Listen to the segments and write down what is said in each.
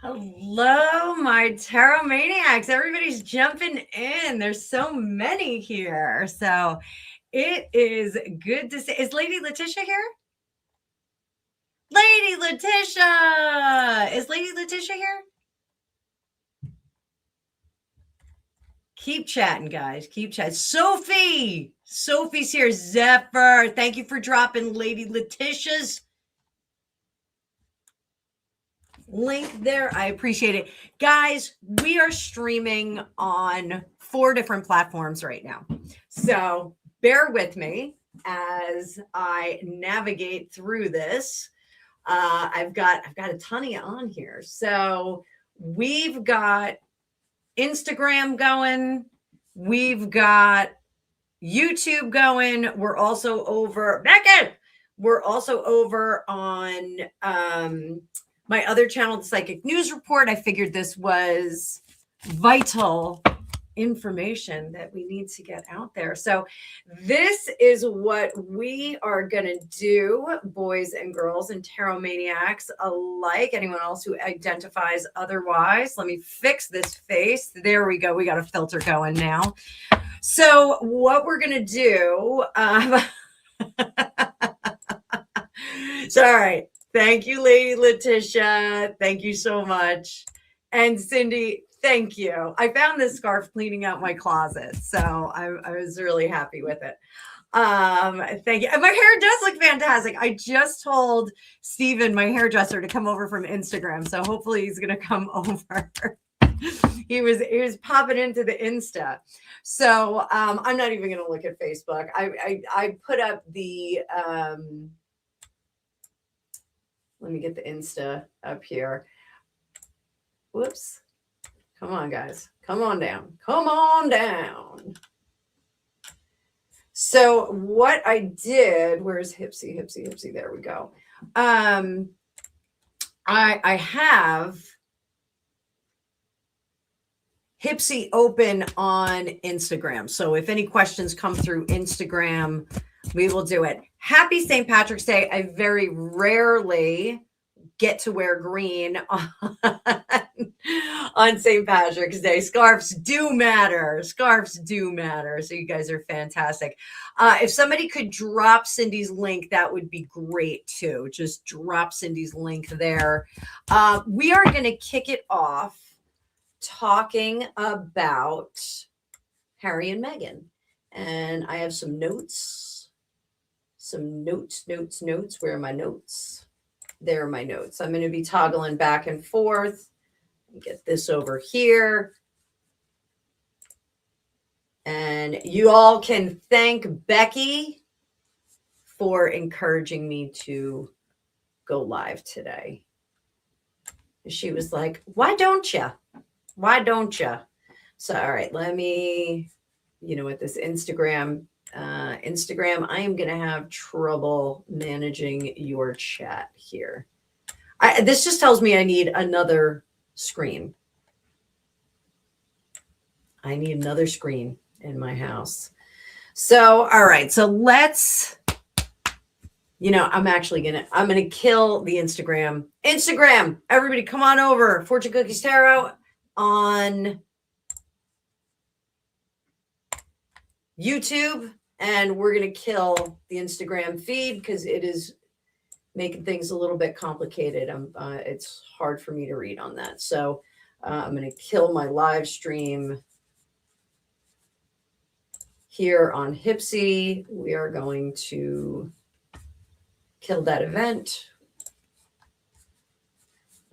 Hello, my tarot maniacs. Everybody's jumping in. There's so many here. So it is good to see. Is Lady Letitia here? Lady Letitia! Is Lady Letitia here? Keep chatting, guys. Keep chatting. Sophie! Sophie's here. Zephyr. Thank you for dropping Lady Letitia's link there. I appreciate it. Guys, we are streaming on 4 different platforms right now. So bear with me as I navigate through this. I've got a ton of you on here. So we've got Instagram going. We've got YouTube going. We're also over Beckett. We're also over on my other channel, the Psychic News Report. I figured this was vital information that we need to get out there. So this is what we are going to do, boys and girls and tarot maniacs alike, anyone else who identifies otherwise. Let me fix this face. There we go. We got a filter going now. So what we're going to do, sorry. Thank you, Lady Letitia. Thank you so much. And Cindy, thank you. I found this scarf cleaning out my closet, so I was really happy with it. Thank you. And my hair does look fantastic. I just told Steven, my hairdresser, to come over from Instagram, so hopefully he's going to come over. He was popping into the Insta. So I'm not even going to look at Facebook. I put up the let me get the Insta up here. Whoops. Come on, guys. Come on down. Come on down. So what I did, where's Hipsy? There we go. I have Hipsy open on Instagram. So if any questions come through Instagram, we will do it. Happy St. Patrick's Day. I very rarely get to wear green on St. Patrick's Day. Scarves do matter. Scarves do matter. So you guys are fantastic. If somebody could drop Cindy's link, that would be great too. Just drop Cindy's link there. We are going to kick it off talking about Harry and Meghan. And I have some notes. Notes. Where are my notes? There are my notes. I'm going to be toggling back and forth. Get this over here. And you all can thank Becky for encouraging me to go live today. She was like, why don't you? Why don't you? So, all right, let me, with this Instagram, I am going to have trouble managing your chat here. This just tells me I need another screen. I need another screen in my house. So, all right. So let's, I'm going to kill the Instagram. Instagram, everybody come on over. Fortune Cookies Tarot on YouTube. And we're going to kill the Instagram feed because it is making things a little bit complicated. It's hard for me to read on that. So I'm going to kill my live stream here on Hipsy. We are going to kill that event.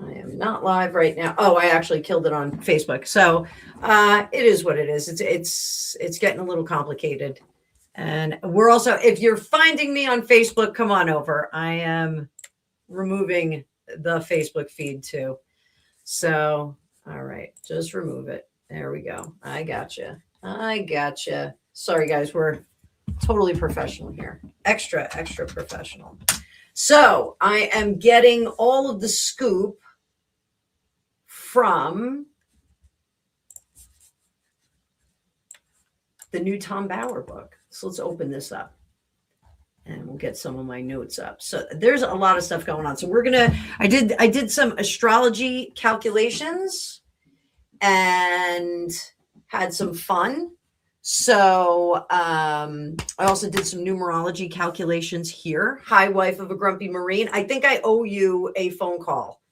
I am not live right now. Oh, I actually killed it on Facebook. So it is what it is. It's getting a little complicated. And we're also, if you're finding me on Facebook, come on over. I am removing the Facebook feed too. So, all right, just remove it. There we go. I gotcha. Sorry, guys, we're totally professional here. Extra professional. So I am getting all of the scoop from the new Tom Bauer book. So let's open this up and we'll get some of my notes up. So there's a lot of stuff going on. So I did some astrology calculations and had some fun. So I also did some numerology calculations here. Hi, wife of a grumpy Marine. I think I owe you a phone call.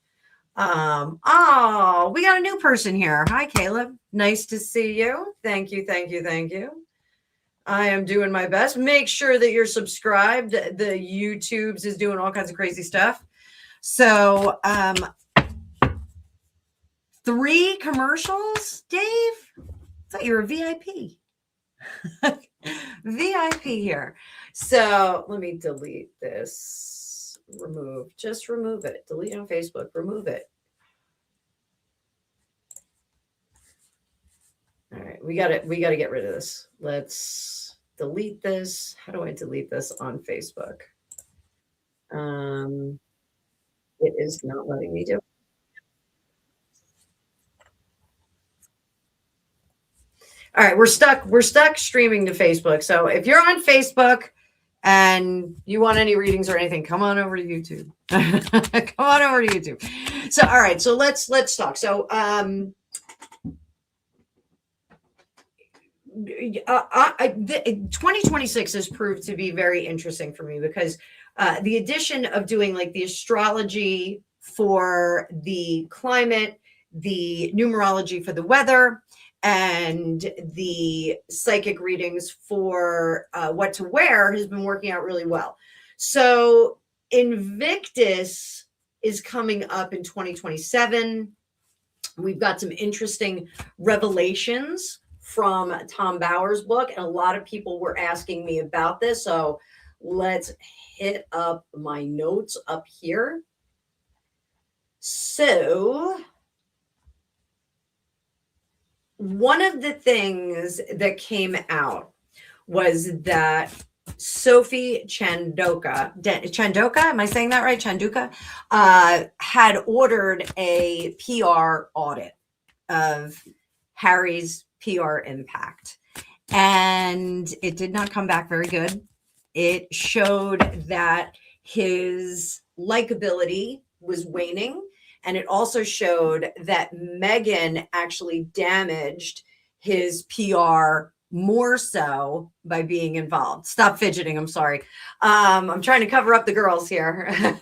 Oh, we got a new person here. Hi, Caleb. Nice to see you. Thank you. I am doing my best. Make sure that you're subscribed. The YouTubes is doing all kinds of crazy stuff. So 3 commercials, Dave? I thought you were a VIP. VIP here. So let me delete this. Just remove it. Delete on Facebook. Remove it. All right, we got to get rid of this. Let's delete this. How do I delete this on Facebook? It is not letting me do it. All right, we're stuck streaming to Facebook. So if you're on Facebook and you want any readings or anything, come on over to YouTube. Come on over to YouTube. So all right, so let's talk. So 2026 has proved to be very interesting for me because the addition of doing like the astrology for the climate, the numerology for the weather, and the psychic readings for what to wear has been working out really well. So Invictus is coming up in 2027. We've got some interesting revelations from Tom Bauer's book, and a lot of people were asking me about this. So let's hit up my notes up here. So one of the things that came out was that Sophie Chandoka, am I saying that right? Chanduka, had ordered a PR audit of Harry's PR impact. And it did not come back very good. It showed that his likability was waning. And it also showed that Meghan actually damaged his PR more so by being involved. Stop fidgeting. I'm sorry. I'm trying to cover up the girls here. I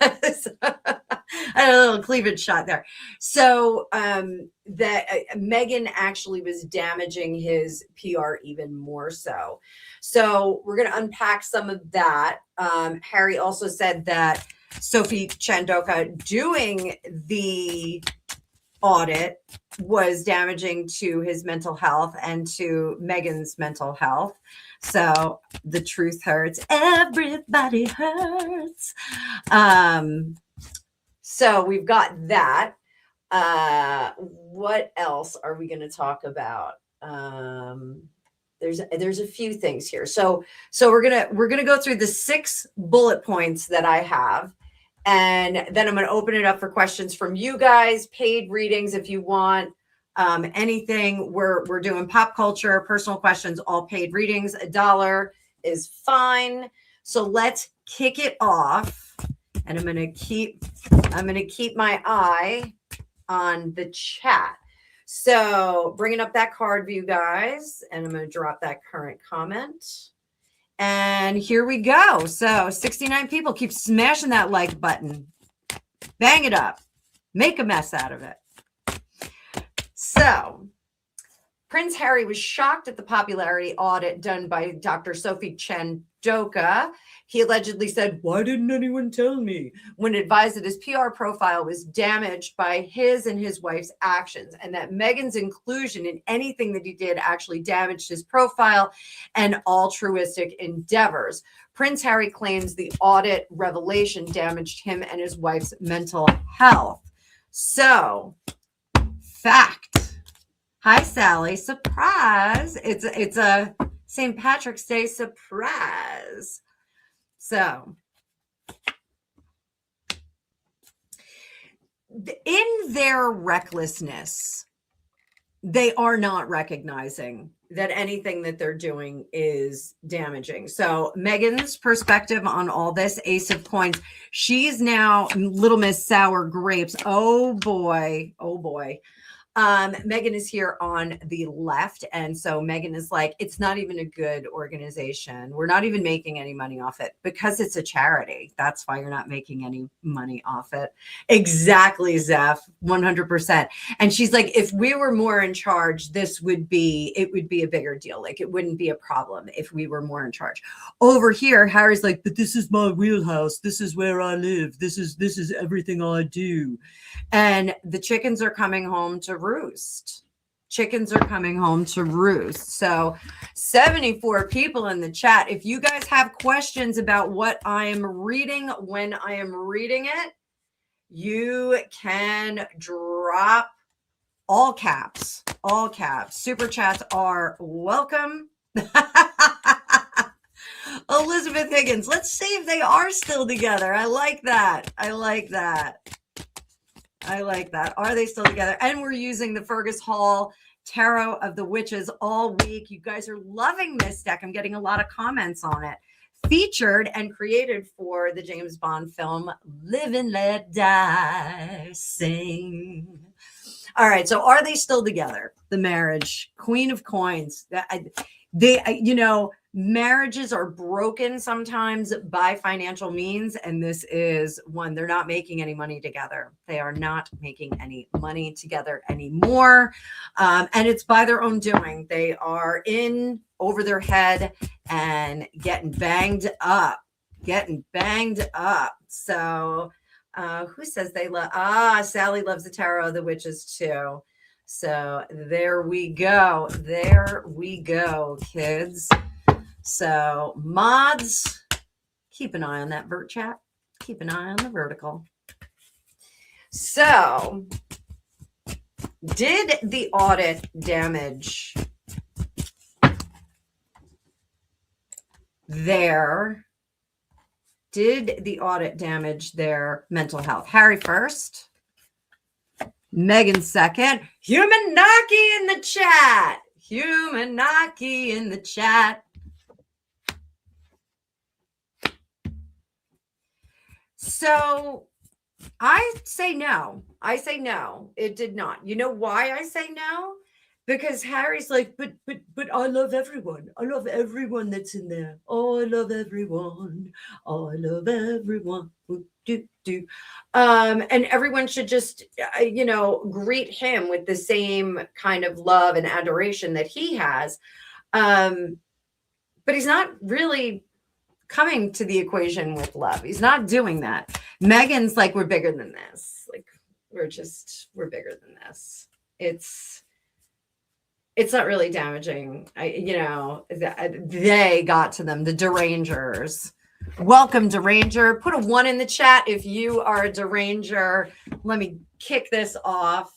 had a little cleavage shot there. So that Meghan actually was damaging his PR even more so. So we're going to unpack some of that. Harry also said that Sophie Chandoka doing the audit was damaging to his mental health and to Meghan's mental health. So the truth hurts. Everybody hurts. So we've got that. What else are we going to talk about? There's a few things here. So we're gonna go through the 6 bullet points that I have. And then I'm going to open it up for questions from you guys, paid readings if you want, anything. We're doing pop culture, personal questions, all paid readings. $1 is fine. So let's kick it off. And I'm going to keep my eye on the chat. So bringing up that card view, guys, and I'm going to drop that current comment. And here we go. So 69 people. Keep smashing that like button. Bang it up. Make a mess out of it. So Prince Harry was shocked at the popularity audit done by Dr. Sophie Chandoka. He allegedly said, "Why didn't anyone tell me?" when advised that his PR profile was damaged by his and his wife's actions, and that Meghan's inclusion in anything that he did actually damaged his profile and altruistic endeavors. Prince Harry claims the audit revelation damaged him and his wife's mental health. So, fact. Hi, Sally. Surprise. It's a St. Patrick's Day surprise. So, in their recklessness, they are not recognizing that anything that they're doing is damaging. So Meghan's perspective on all this, Ace of Coins, she's now Little Miss Sour Grapes. Oh boy. Oh boy. Meghan is here on the left. And so Meghan is like, it's not even a good organization. We're not even making any money off it because it's a charity. That's why you're not making any money off it. Exactly, Zeph, 100%. And she's like, if we were more in charge, it would be a bigger deal. Like it wouldn't be a problem if we were more in charge. Over here, Harry's like, but this is my wheelhouse. This is where I live. This is everything I do. And the chickens are coming home to roost. Chickens are coming home to roost. So 74 people in the chat. If you guys have questions about what I am reading when I am reading it, you can drop all caps. All caps. Super chats are welcome. Elizabeth Higgins. Let's see if they are still together. I like that. I like that. I like that. Are they still together? And we're using the Fergus Hall Tarot of the Witches all week. You guys are loving this deck. I'm getting a lot of comments on it. Featured and created for the James Bond film Live and Let Die, Sing. All right, so are they still together? The marriage, Queen of Coins. Marriages are broken sometimes by financial means, and this is one. They're not making any money together. They are not making any money together anymore, and it's by their own doing. They are in over their head and getting banged up. So who says they love? Sally loves the Tarot of the Witches too. So there we go, kids. So mods, keep an eye on that vert chat. Keep an eye on the vertical. So did the audit damage their mental health? Harry first, Meghan second. Human Naki in the chat. So I say no. It did not. You know why I say no? Because Harry's like, but I love everyone. I love everyone that's in there. Oh, I love everyone. And everyone should just, greet him with the same kind of love and adoration that he has. But he's not really coming to the equation with love. He's not doing that. Meghan's like, we're bigger than this. Like, we're bigger than this. It's not really damaging. They got to them, the derangers. Welcome, deranger. Put a 1 in the chat if you are a deranger. Let me kick this off.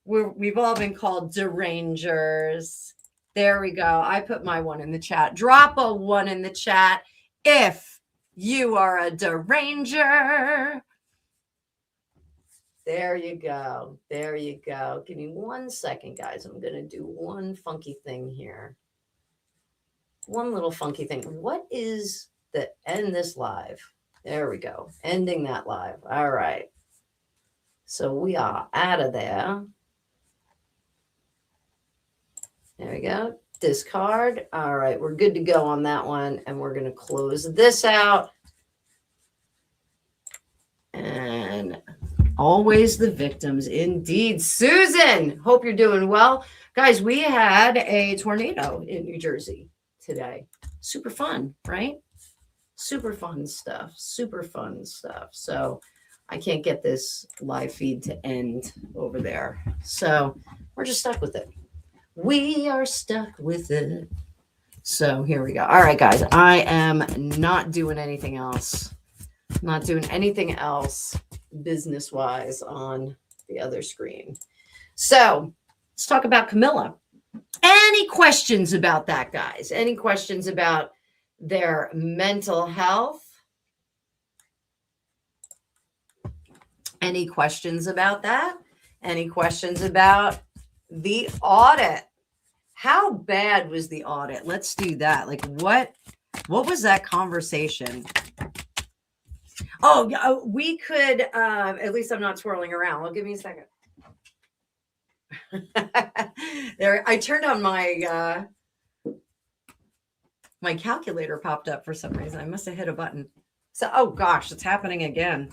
We've all been called derangers. There we go. I put my 1 in the chat. Drop a 1 in the chat if you are a deranger. There you go. Give me 1 second, guys. I'm going to do one funky thing here. One little funky thing. What is the end this live? There we go. Ending that live. All right. So we are out of there. There we go. Discard. All right. We're good to go on that one. And we're going to close this out. And always the victims, indeed. Susan, hope you're doing well. Guys, we had a tornado in New Jersey today. Super fun, right? Super fun stuff. So I can't get this live feed to end over there. So we're just stuck with it. We are stuck with it. So here we go. All right, guys, I am not doing anything else. Business-wise on the other screen. So let's talk about Camilla. Any questions about that, guys? Any questions about their mental health? Any questions about that? Any questions about the audit? How bad was the audit? Let's do that. Like, what was that conversation? Oh, we could, at least I'm not twirling around. Well, give me a second. There, I turned on my calculator popped up for some reason. I must have hit a button. So, oh gosh, it's happening again.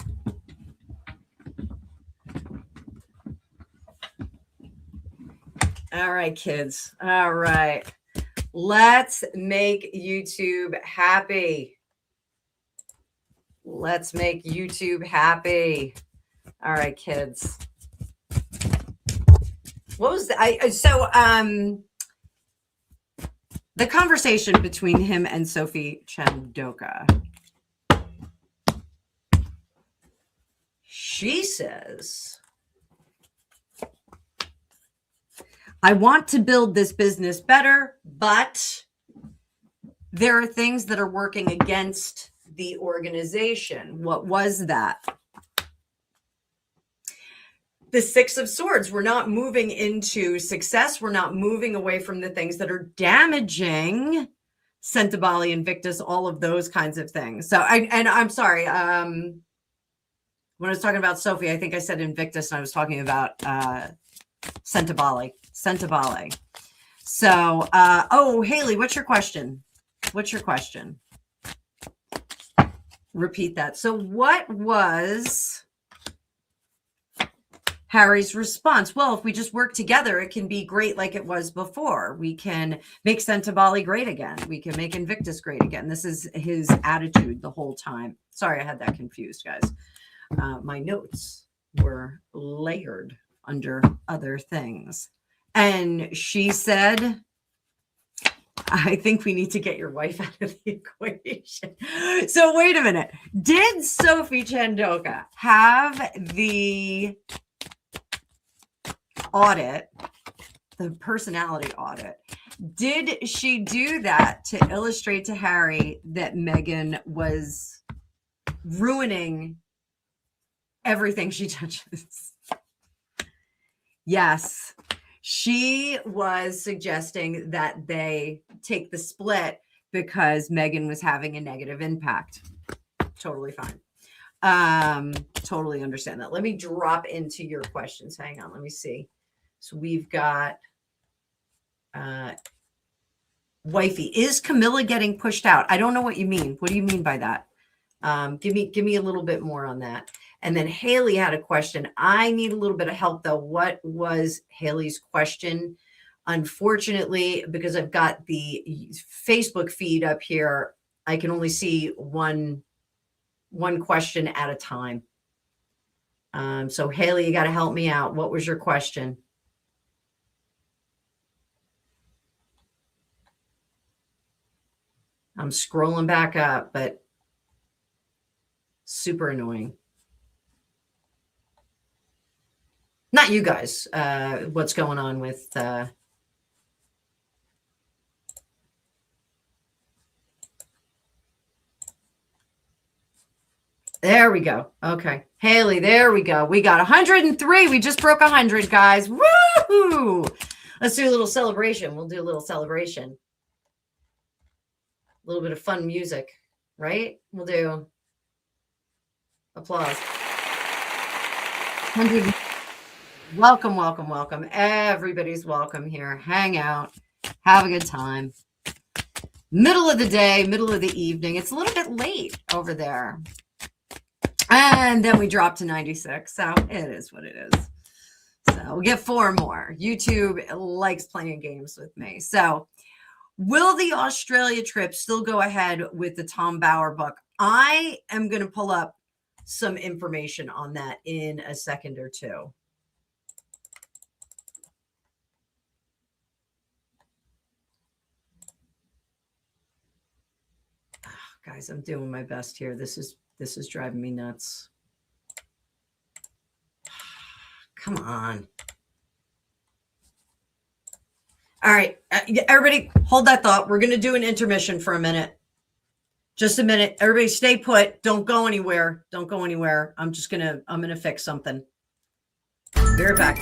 All right, kids. All right. Let's make YouTube happy. Let's make YouTube happy. All right, kids. What was the the conversation between him and Sophie Chandoka? She says, I want to build this business better, but there are things that are working against the organization. What was that? the Six of Swords. We're not moving into success. We're not moving away from the things that are damaging Sentabali, Invictus, all of those kinds of things. So I'm sorry. When I was talking about Sophie, I think I said Invictus and I was talking about Sentabali. So, oh, Haley, what's your question? Repeat that. So what was Harry's response? Well, if we just work together, it can be great like it was before. We can make Sentabali great again. We can make Invictus great again. This is his attitude the whole time. Sorry, I had that confused, guys. My notes were layered under other things. And she said, I think we need to get your wife out of the equation. So wait a minute. Did Sophie Chandoka have the audit, the personality audit? Did she do that to illustrate to Harry that Meghan was ruining everything she touches? Yes. She was suggesting that they take the split because Meghan was having a negative impact. Totally fine. Totally understand that. Let me drop into your questions. Hang on. Let me see. So we've got wifey. Is Camilla getting pushed out? I don't know what you mean. What do you mean by that? Give me a little bit more on that. And then Haley had a question. I need a little bit of help though. What was Haley's question? Unfortunately, because I've got the Facebook feed up here, I can only see one question at a time. So Haley, you got to help me out. What was your question? I'm scrolling back up, but super annoying. Not you guys. What's going on with there we go. Okay. Haley, there we go. We got 103. We just broke 100, guys. Woo! Let's do a little celebration. We'll do a little celebration. A little bit of fun music, right? We'll do applause. 100. Welcome, welcome, welcome. Everybody's welcome here. Hang out. Have a good time. Middle of the day, middle of the evening. It's a little bit late over there. And then we drop to 96. So it is what it is. So we'll get 4 more. YouTube likes playing games with me. So will the Australia trip still go ahead with the Tom Bauer book? I am going to pull up some information on that in a second or two. Oh, guys, I'm doing my best here. This is driving me nuts. Come on. All right, everybody hold that thought. We're going to do an intermission for a minute. Just a minute. Everybody stay put. Don't go anywhere. Don't go anywhere. I'm going to fix something. Be right back.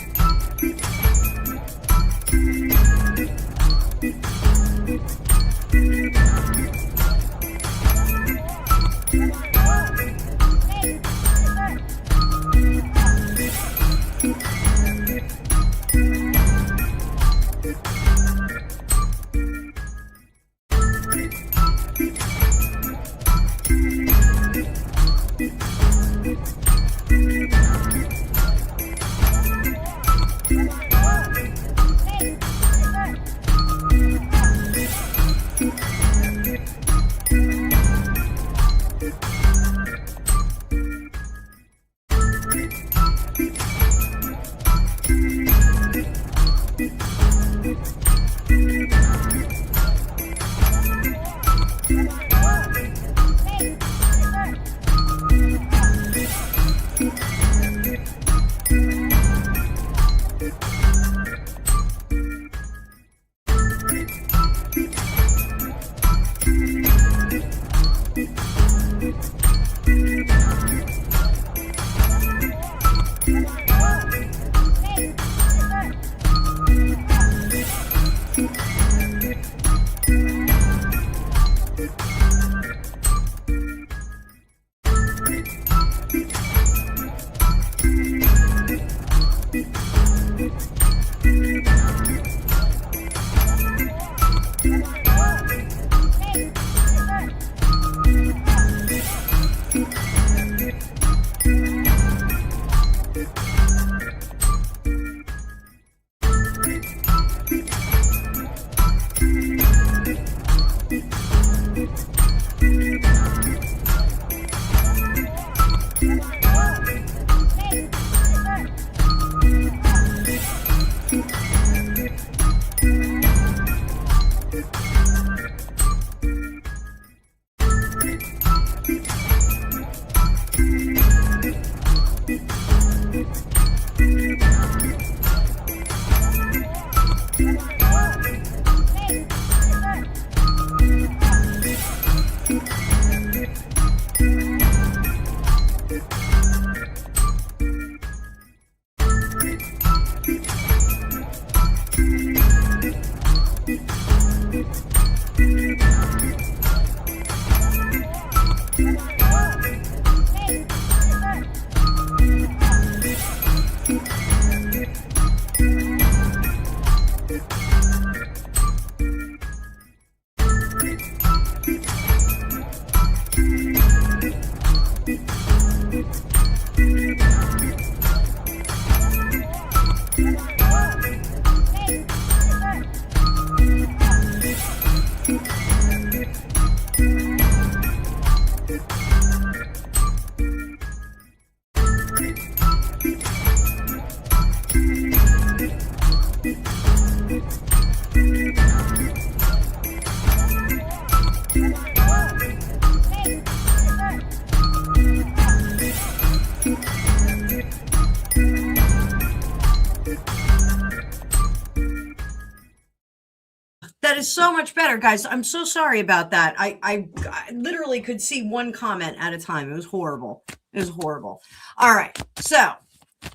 That is so much better, guys. I'm so sorry about that. I literally could see one comment at a time. It was horrible. It was horrible. All right. So,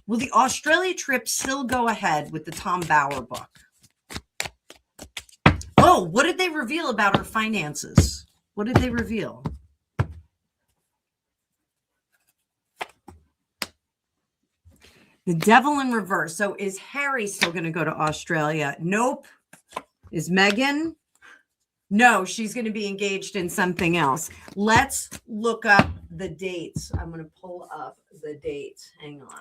will the Australia trip still go ahead with the Tom Bauer book? Oh, what did they reveal about her finances? What did they reveal? The devil in reverse. So, is Harry still going to go to Australia? Nope. Is Meghan? No, she's going to be engaged in something else. Let's look up the dates. I'm going to pull up the dates. Hang on.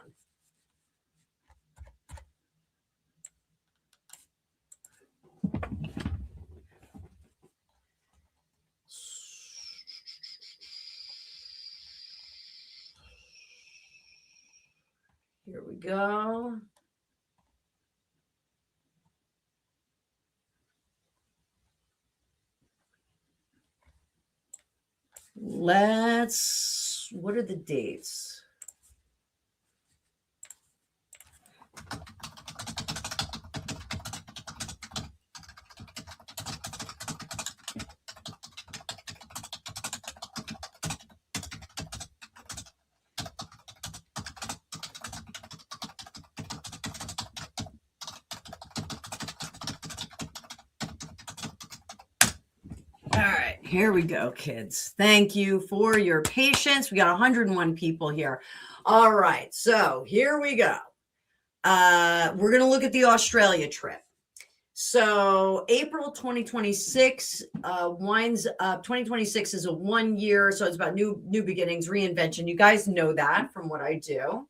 Here we go. What are the dates? All right, here we go, kids. Thank you for your patience. We got 101 people here. All right, so here we go. We're going to look at the Australia trip. So April 2026 winds up. 2026 is a 1 year, so it's about new beginnings, reinvention. You guys know that from what I do.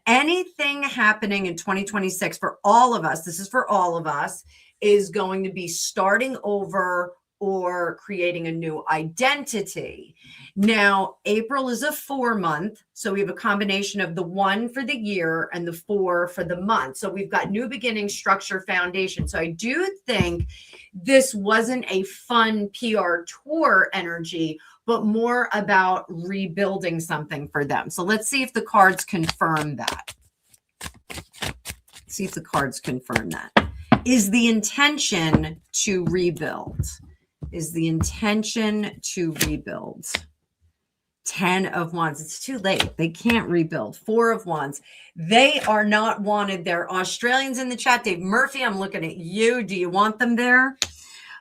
Anything happening in 2026 for all of us, this is for all of us, is going to be starting over or creating a new identity. Now, April is a 4 month. So we have a combination of the 1 for the year and the 4 for the month. So we've got new beginning, structure, foundation. So I do think this wasn't a fun PR tour energy, but more about rebuilding something for them. So let's see if the cards confirm that. See if the cards confirm that. Is the intention to rebuild? Is the intention to rebuild? 10 of Wands. It's too late. They can't rebuild. 4 of Wands. They are not wanted there. Australians in the chat. Dave Murphy, I'm looking at you. Do you want them there?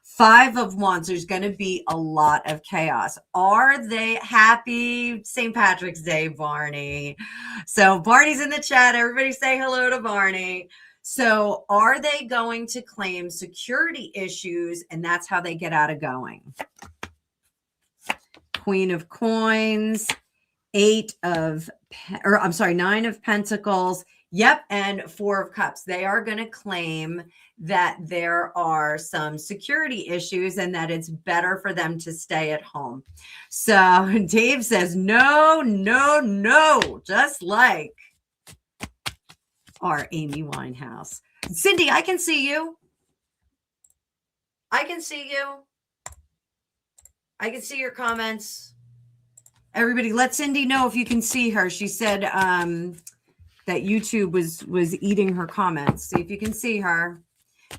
5 of Wands. There's going to be a lot of chaos. Are they happy? St. Patrick's Day, Barney. So Barney's in the chat. Everybody say hello to Barney. So are they going to claim security issues, and that's how they get out of going? Queen of Coins, 9 of Pentacles. Yep, and 4 of Cups. They are going to claim that there are some security issues and that it's better for them to stay at home. So Dave says, no, no, no, just like our Amy Winehouse. Cindy, I can see you. I can see you. I can see your comments. Everybody, let Cindy know if you can see her. She said that YouTube was eating her comments. See if you can see her.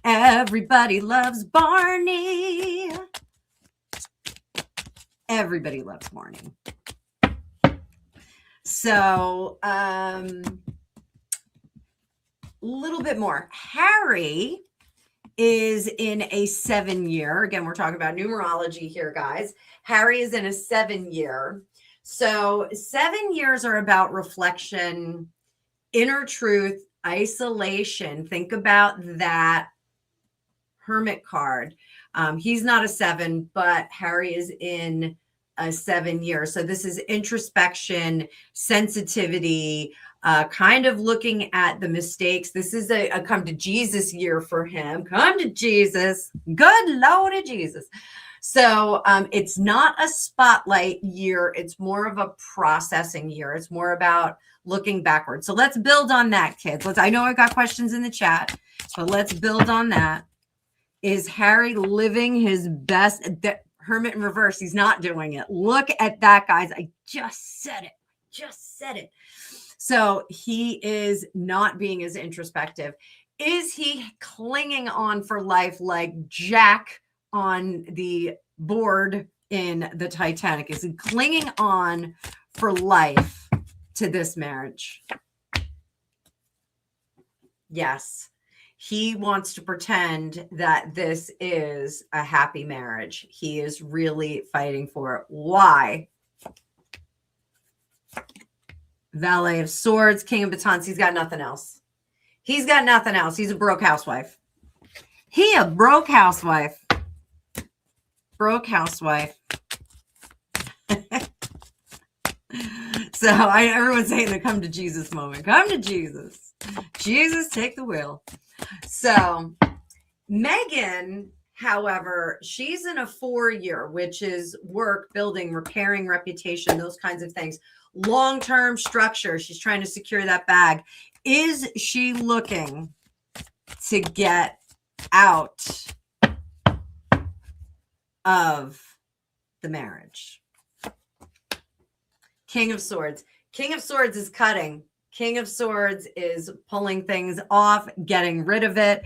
Everybody loves Barney. Everybody loves Barney. So, little bit more. Harry is in a 7-year. Again, we're talking about numerology here, guys. Harry is in a 7-year. So 7 years are about reflection, inner truth, isolation. Think about that Hermit card. He's not a 7, but Harry is in a 7-year. So this is introspection, sensitivity, kind of looking at the mistakes. This is a come to Jesus year for him. Come to Jesus. Good Lord of Jesus. So it's not a spotlight year. It's more of a processing year. It's more about looking backwards. So let's build on that, kids. I know I've got questions in the chat, but let's build on that. Is Harry living his best? Hermit in reverse. He's not doing it. Look at that, guys. I just said it. So he is not being as introspective. Is he clinging on for life like Jack on the board in the Titanic? Is he clinging on for life to this marriage? Yes. He wants to pretend that this is a happy marriage. He is really fighting for it. Why? Valet of Swords, King of Batons. He's got nothing else. He's a broke housewife. He a broke housewife. So everyone's saying the come to Jesus moment. Come to Jesus. Jesus, take the wheel. So Meghan, however, she's in a 4-year, which is work, building, repairing reputation, those kinds of things. Long-term structure. She's trying to secure that bag. Is she looking to get out of the marriage? King of Swords. King of Swords is cutting. King of Swords is pulling things off, getting rid of it.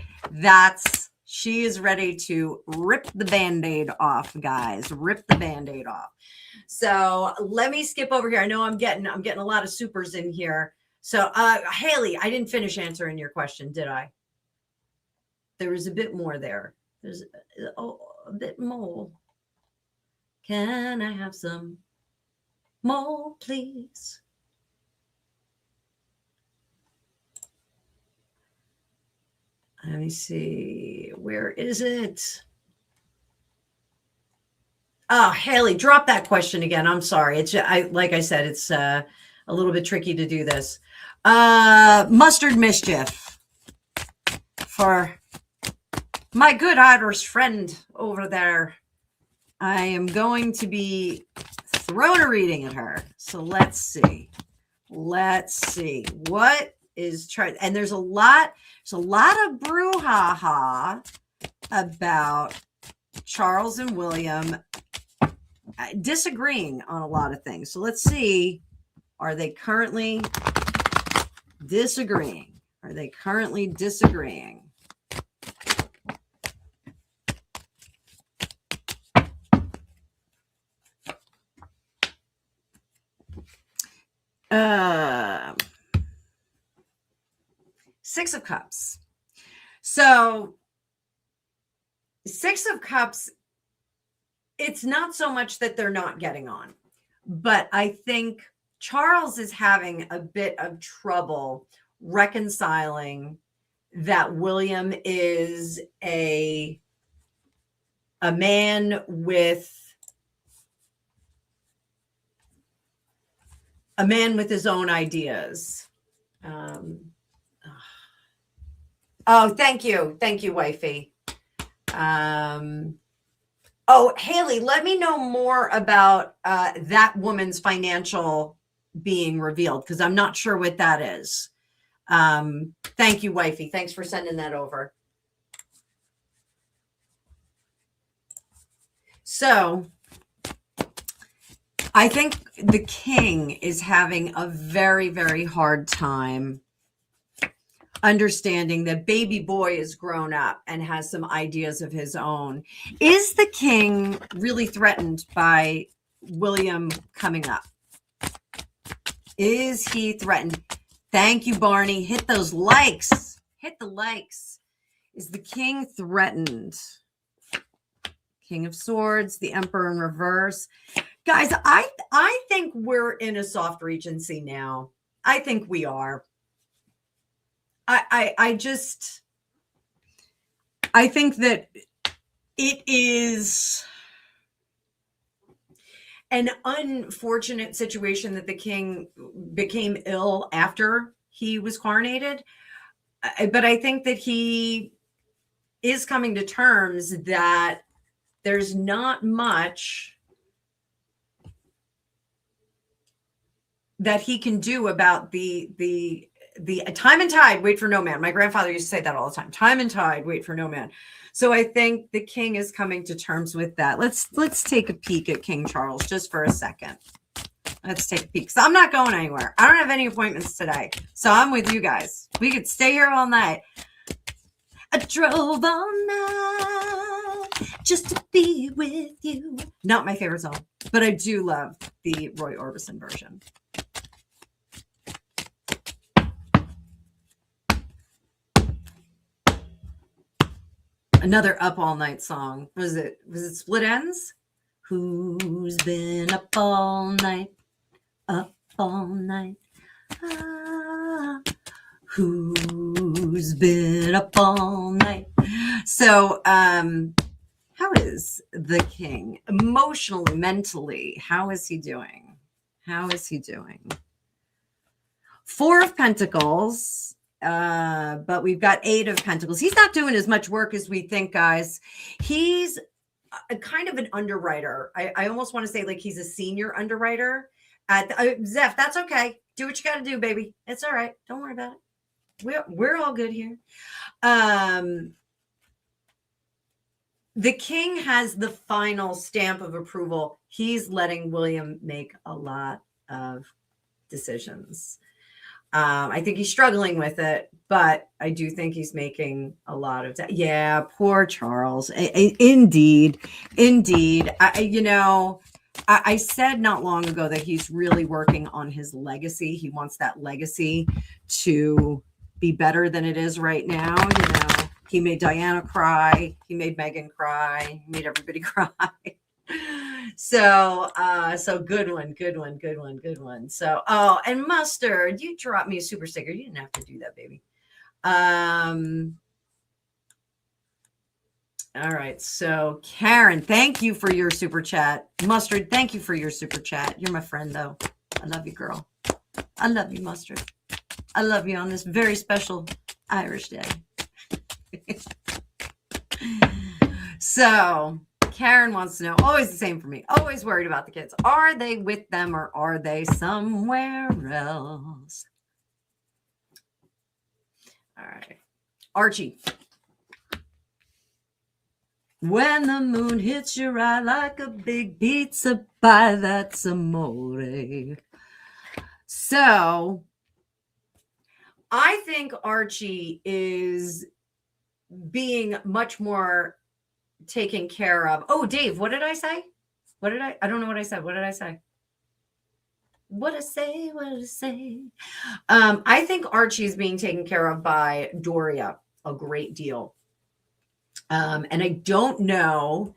She is ready to rip the Band-Aid off, guys. Rip the Band-Aid off. So let me skip over here. I know I'm getting a lot of supers in here. So Haley, I didn't finish answering your question, did I? There was a bit more there. There's a bit more. Can I have some more, please? Let me see. Where is it? Oh, Haley, drop that question again. I'm sorry. Like I said, it's a little bit tricky to do this. Mustard Mischief for my good Irish friend over there. I am going to be throwing a reading at her. So let's see. What is trying? And there's a lot of brouhaha about Charles and William disagreeing on a lot of things. So let's see. Are they currently disagreeing? Six of Cups. So Six of Cups, it's not so much that they're not getting on, but I think Charles is having a bit of trouble reconciling that William is a man with his own ideas. Oh, thank you, wifey. Oh, Haley, let me know more about that woman's financial being revealed, because I'm not sure what that is. Thank you, wifey. Thanks for sending that over. So I think the king is having a very, very hard time understanding that baby boy is grown up and has some ideas of his own. Is the king really threatened by William coming up? Is he threatened? Thank you, Barney. Hit those likes. Hit the likes. Is the king threatened? King of Swords, the Emperor in reverse. Guys, I think we're in a soft regency now. I think we are. I think that it is an unfortunate situation that the king became ill after he was coronated. But I think that he is coming to terms that there's not much that he can do about the time and tide wait for no man. My grandfather used to say that all the time. Time and tide wait for no man. So I think the king is coming to terms with that. Let's take a peek at King Charles just for a second. Let's take a peek. Because I'm not going anywhere. I don't have any appointments today. So I'm with you guys. We could stay here all night. I drove all night just to be with you. Not my favorite song, but I do love the Roy Orbison version. Another Up All Night song. Was it Split Ends? Who's been up all night? Up all night. Ah, who's been up all night? So, how is the king emotionally, mentally? How is he doing? How is he doing? Four of Pentacles. But we've got Eight of Pentacles. He's not doing as much work as we think, guys. He's a kind of an underwriter. I almost want to say like he's a senior underwriter at Zeph. That's okay. Do what you got to do, baby. It's all right. Don't worry about it. We're all good here. The king has the final stamp of approval. He's letting William make a lot of decisions. I think he's struggling with it, but I do think he's making a lot of that. Yeah, poor Charles. Indeed. I said not long ago that he's really working on his legacy. He wants that legacy to be better than it is right now. He made Diana cry. He made Meghan cry. He made everybody cry. So good one. So, and Mustard, you dropped me a super sticker. You didn't have to do that, baby. All right. So Karen, thank you for your super chat. Mustard, thank you for your super chat. You're my friend though. I love you, girl. I love you, Mustard. I love you on this very special Irish day. So Karen wants to know, always the same for me, always worried about the kids. Are they with them or are they somewhere else? All right. Archie. When the moon hits your eye like a big pizza pie, that's amore. So I think Archie is being much more taken care of. Oh, Dave, what did I say? I don't know what I said. What did I say? What to say? I think Archie is being taken care of by Doria a great deal. And I don't know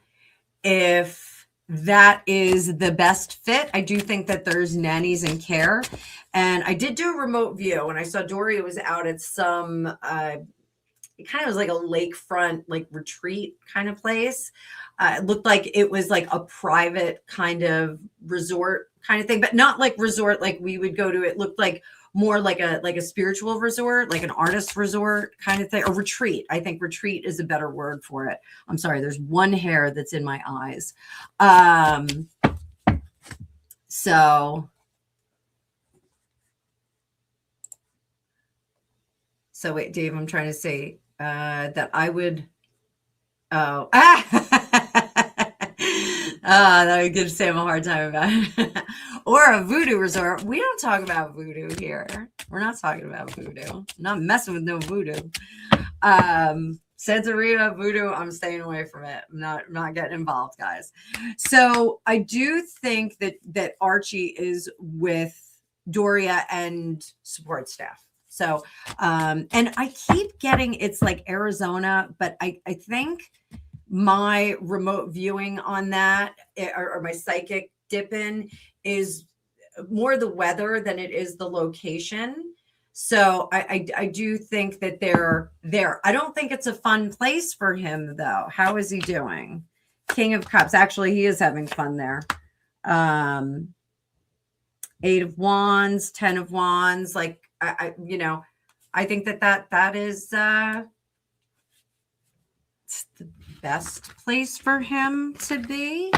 if that is the best fit. I do think that there's nannies and care. And I did do a remote view and I saw Doria was out at some, it kind of was like a lakefront, like retreat kind of place. It looked like it was like a private kind of resort kind of thing, but not like resort like we would go to. It looked like more like a spiritual resort, like an artist resort kind of thing, or retreat. I think retreat is a better word for it. I'm sorry, there's one hair that's in my eyes. So wait, Dave, I'm trying to say that I would, that would give Sam a hard time about it. Or a voodoo resort. We don't talk about voodoo here. We're not talking about voodoo. I'm not messing with no voodoo. Santeria, voodoo, I'm staying away from it. I'm not getting involved, guys. So I do think that Archie is with Doria and support staff. So and I keep getting it's like Arizona, but I think my remote viewing on that or my psychic dip in is more the weather than it is the location. So I do think that they're there. I don't think it's a fun place for him though. How is he doing? King of Cups. Actually, he is having fun there. 8 of Wands, 10 of Wands. Like I think that is it's the best place for him to be.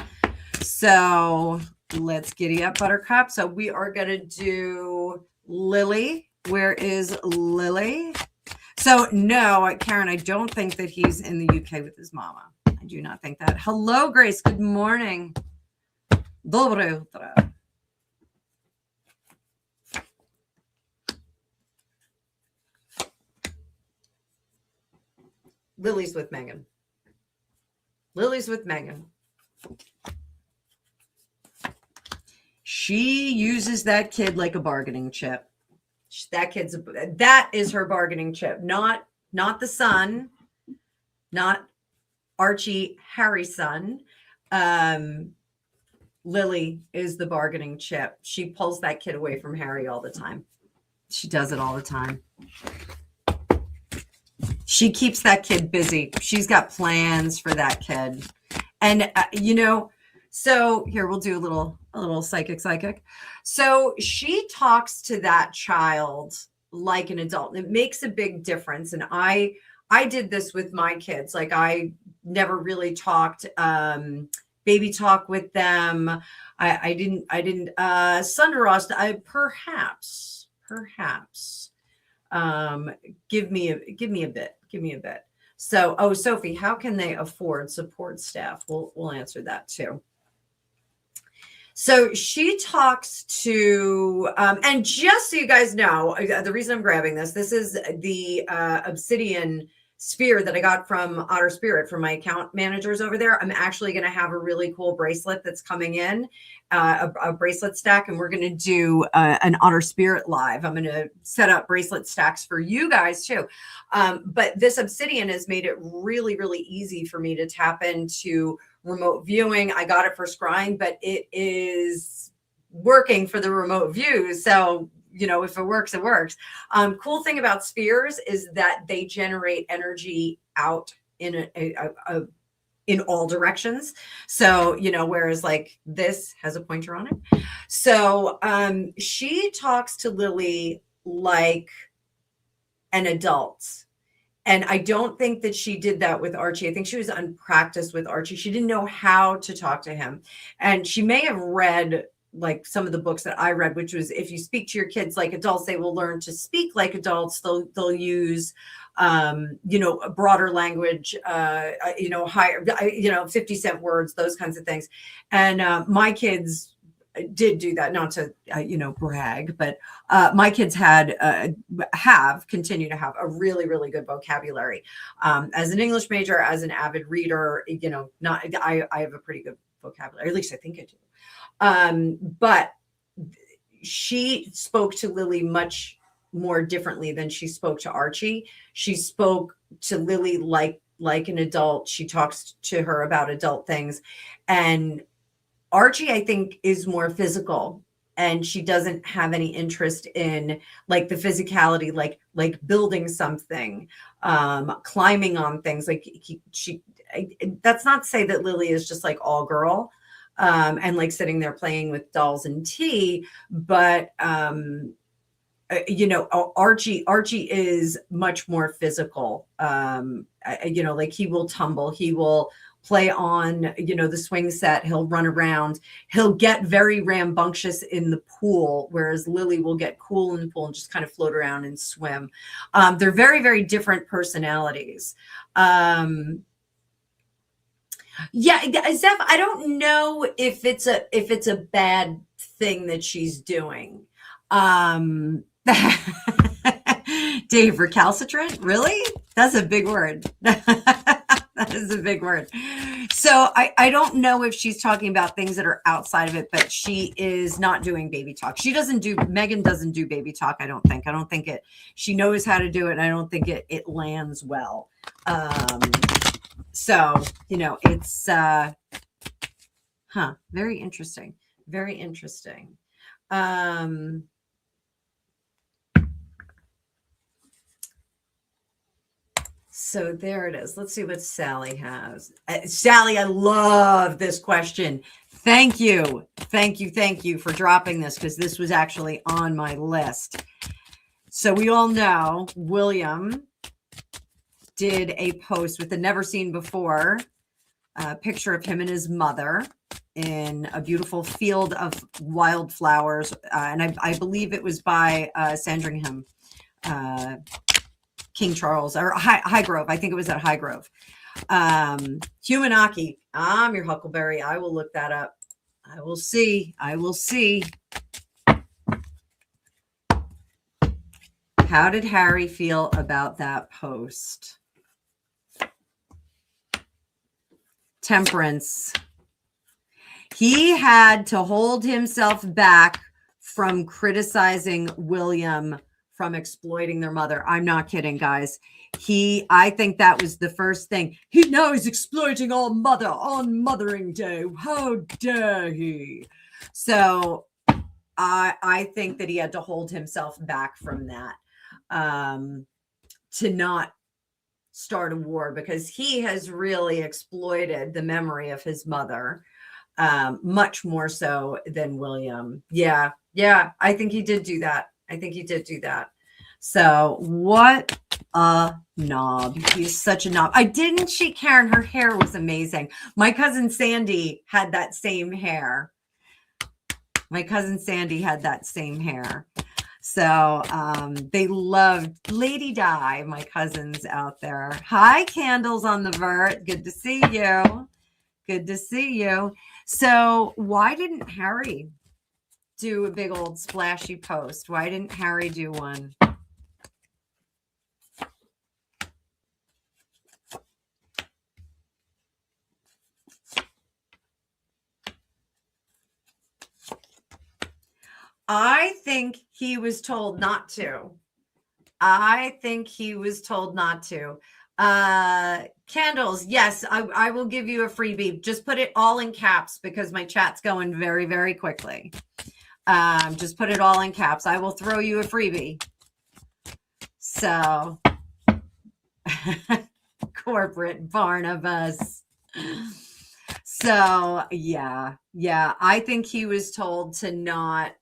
So let's giddy up, Buttercup. So we are going to do Lily. Where is Lily? So no, Karen, I don't think that he's in the UK with his mama. I do not think that. Hello, Grace. Good morning. Dobre utro. Lily's with Meghan. Lily's with Meghan. She uses that kid like a bargaining chip. That is her bargaining chip, not the son, not Archie, Harry's son. Lily is the bargaining chip. She pulls that kid away from Harry all the time. She does it all the time. She keeps that kid busy. She's got plans for that kid. And, so here we'll do a little psychic. So she talks to that child like an adult. It makes a big difference. And I did this with my kids. Like I never really talked baby talk with them. I didn't Sunderost. I perhaps give me a bit. So, Sophie, how can they afford support staff? We'll answer that too. So she talks to, and just so you guys know, the reason I'm grabbing this is the obsidian sphere that I got from Otter Spirit from my account managers over there. I'm actually going to have a really cool bracelet that's coming in, a bracelet stack, and we're going to do an Otter Spirit live. I'm going to set up bracelet stacks for you guys too. But this obsidian has made it really, really easy for me to tap into remote viewing. I got it for scrying, but it is working for the remote view. So, if it works, it works. Cool thing about spheres is that they generate energy out in in all directions. So, whereas like this has a pointer on it. So she talks to Lily like an adult. And I don't think that she did that with Archie. I think she was unpracticed with Archie. She didn't know how to talk to him. And she may have read like some of the books that I read, which was if you speak to your kids like adults, they will learn to speak like adults. They'll use, a broader language, higher, 50-cent words, those kinds of things. And my kids did do that, not to brag, but my kids continue to have a really, really good vocabulary. As an English major, as an avid reader, I have a pretty good vocabulary, at least I think I do. But she spoke to Lily much more differently than she spoke to Archie. She spoke to Lily like an adult. She talks to her about adult things, and Archie, I think, is more physical, and she doesn't have any interest in like the physicality, like building something, climbing on things. Like that's not to say that Lily is just like all girl, and like sitting there playing with dolls and tea, but Archie is much more physical. Like he will tumble, he will play on, the swing set. He'll run around. He'll get very rambunctious in the pool, whereas Lily will get cool in the pool and just kind of float around and swim. They're very, very different personalities. Zeph, I don't know if it's a bad thing that she's doing. Dave, recalcitrant? Really? That's a big word. That is a big word. So I don't know if she's talking about things that are outside of it, but she is not doing baby talk. Meghan doesn't do baby talk, I don't think she knows how to do it, and I don't think it lands well. So, it's very interesting. Very interesting. So there it is. Let's see what Sally has. Sally, I love this question. Thank you for dropping this, because this was actually on my list. So we all know William did a post with the never seen before picture of him and his mother in a beautiful field of wildflowers. And I believe it was by Sandringham. King Charles or Highgrove. I think it was at Highgrove. Humanaki. I'm your Huckleberry. I will look that up. I will see. How did Harry feel about that post? Temperance. He had to hold himself back from criticizing William from exploiting their mother. I'm not kidding, guys. I think that was the first thing. He's exploiting our mother on Mothering Day. How dare he? So I think that he had to hold himself back from that, to not start a war, because he has really exploited the memory of his mother, much more so than William. Yeah, I think he did do that. So what a knob. He's such a knob. Didn't she, Karen? Her hair was amazing. My cousin Sandy had that same hair. So they loved Lady Di, my cousins out there. Hi, Candles on the Vert. Good to see you. So why didn't Harry do a big old splashy post? Why didn't Harry do one? I think he was told not to. Candles, yes, I will give you a freebie. Just put it all in caps, because my chat's going very, very quickly. Just put it all in caps. I will throw you a freebie. So, corporate Barnabas. So, yeah. I think he was told to not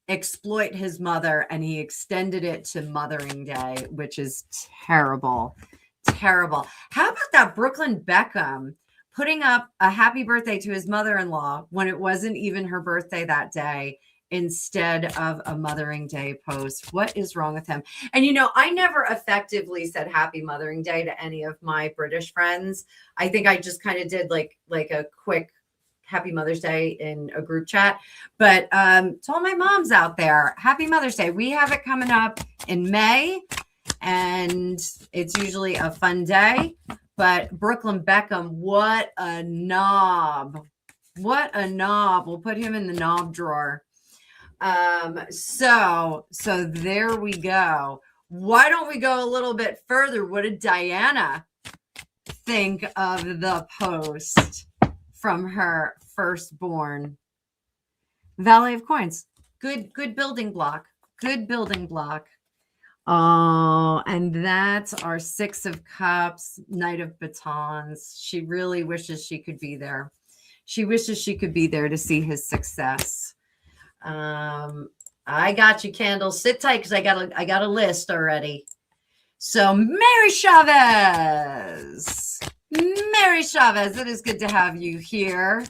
exploit his mother, and he extended it to Mothering Day, which is terrible. How about that Brooklyn Beckham putting up a happy birthday to his mother-in-law when it wasn't even her birthday that day, instead of a Mothering Day post? What is wrong with him? And I never effectively said happy Mothering Day to any of my British friends. I think I just kind of did like a quick Happy Mother's Day in a group chat. But to all my moms out there, Happy Mother's Day. We have it coming up in May, and it's usually a fun day. But Brooklyn Beckham, what a knob. We'll put him in the knob drawer. So there we go. Why don't we go a little bit further? What did Diana think of the post from her firstborn? Valet of Coins. Good building block. Oh, and that's our Six of Cups, Knight of Batons. She really wishes she could be there. To see his success. I got you, Candle. Sit tight, because I got a list already. So Mary Chavez, it is good to have you here.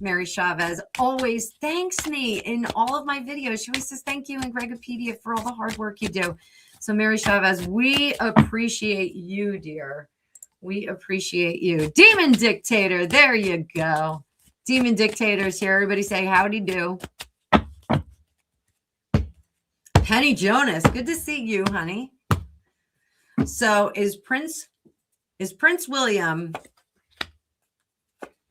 Mary Chavez always thanks me in all of my videos. She always says thank you and Gregopedia for all the hard work you do. So Mary Chavez, we appreciate you, dear. We appreciate you. Demon Dictator, there you go. Demon Dictator's here. Everybody say howdy do. Penny Jonas, good to see you, honey. So is Prince William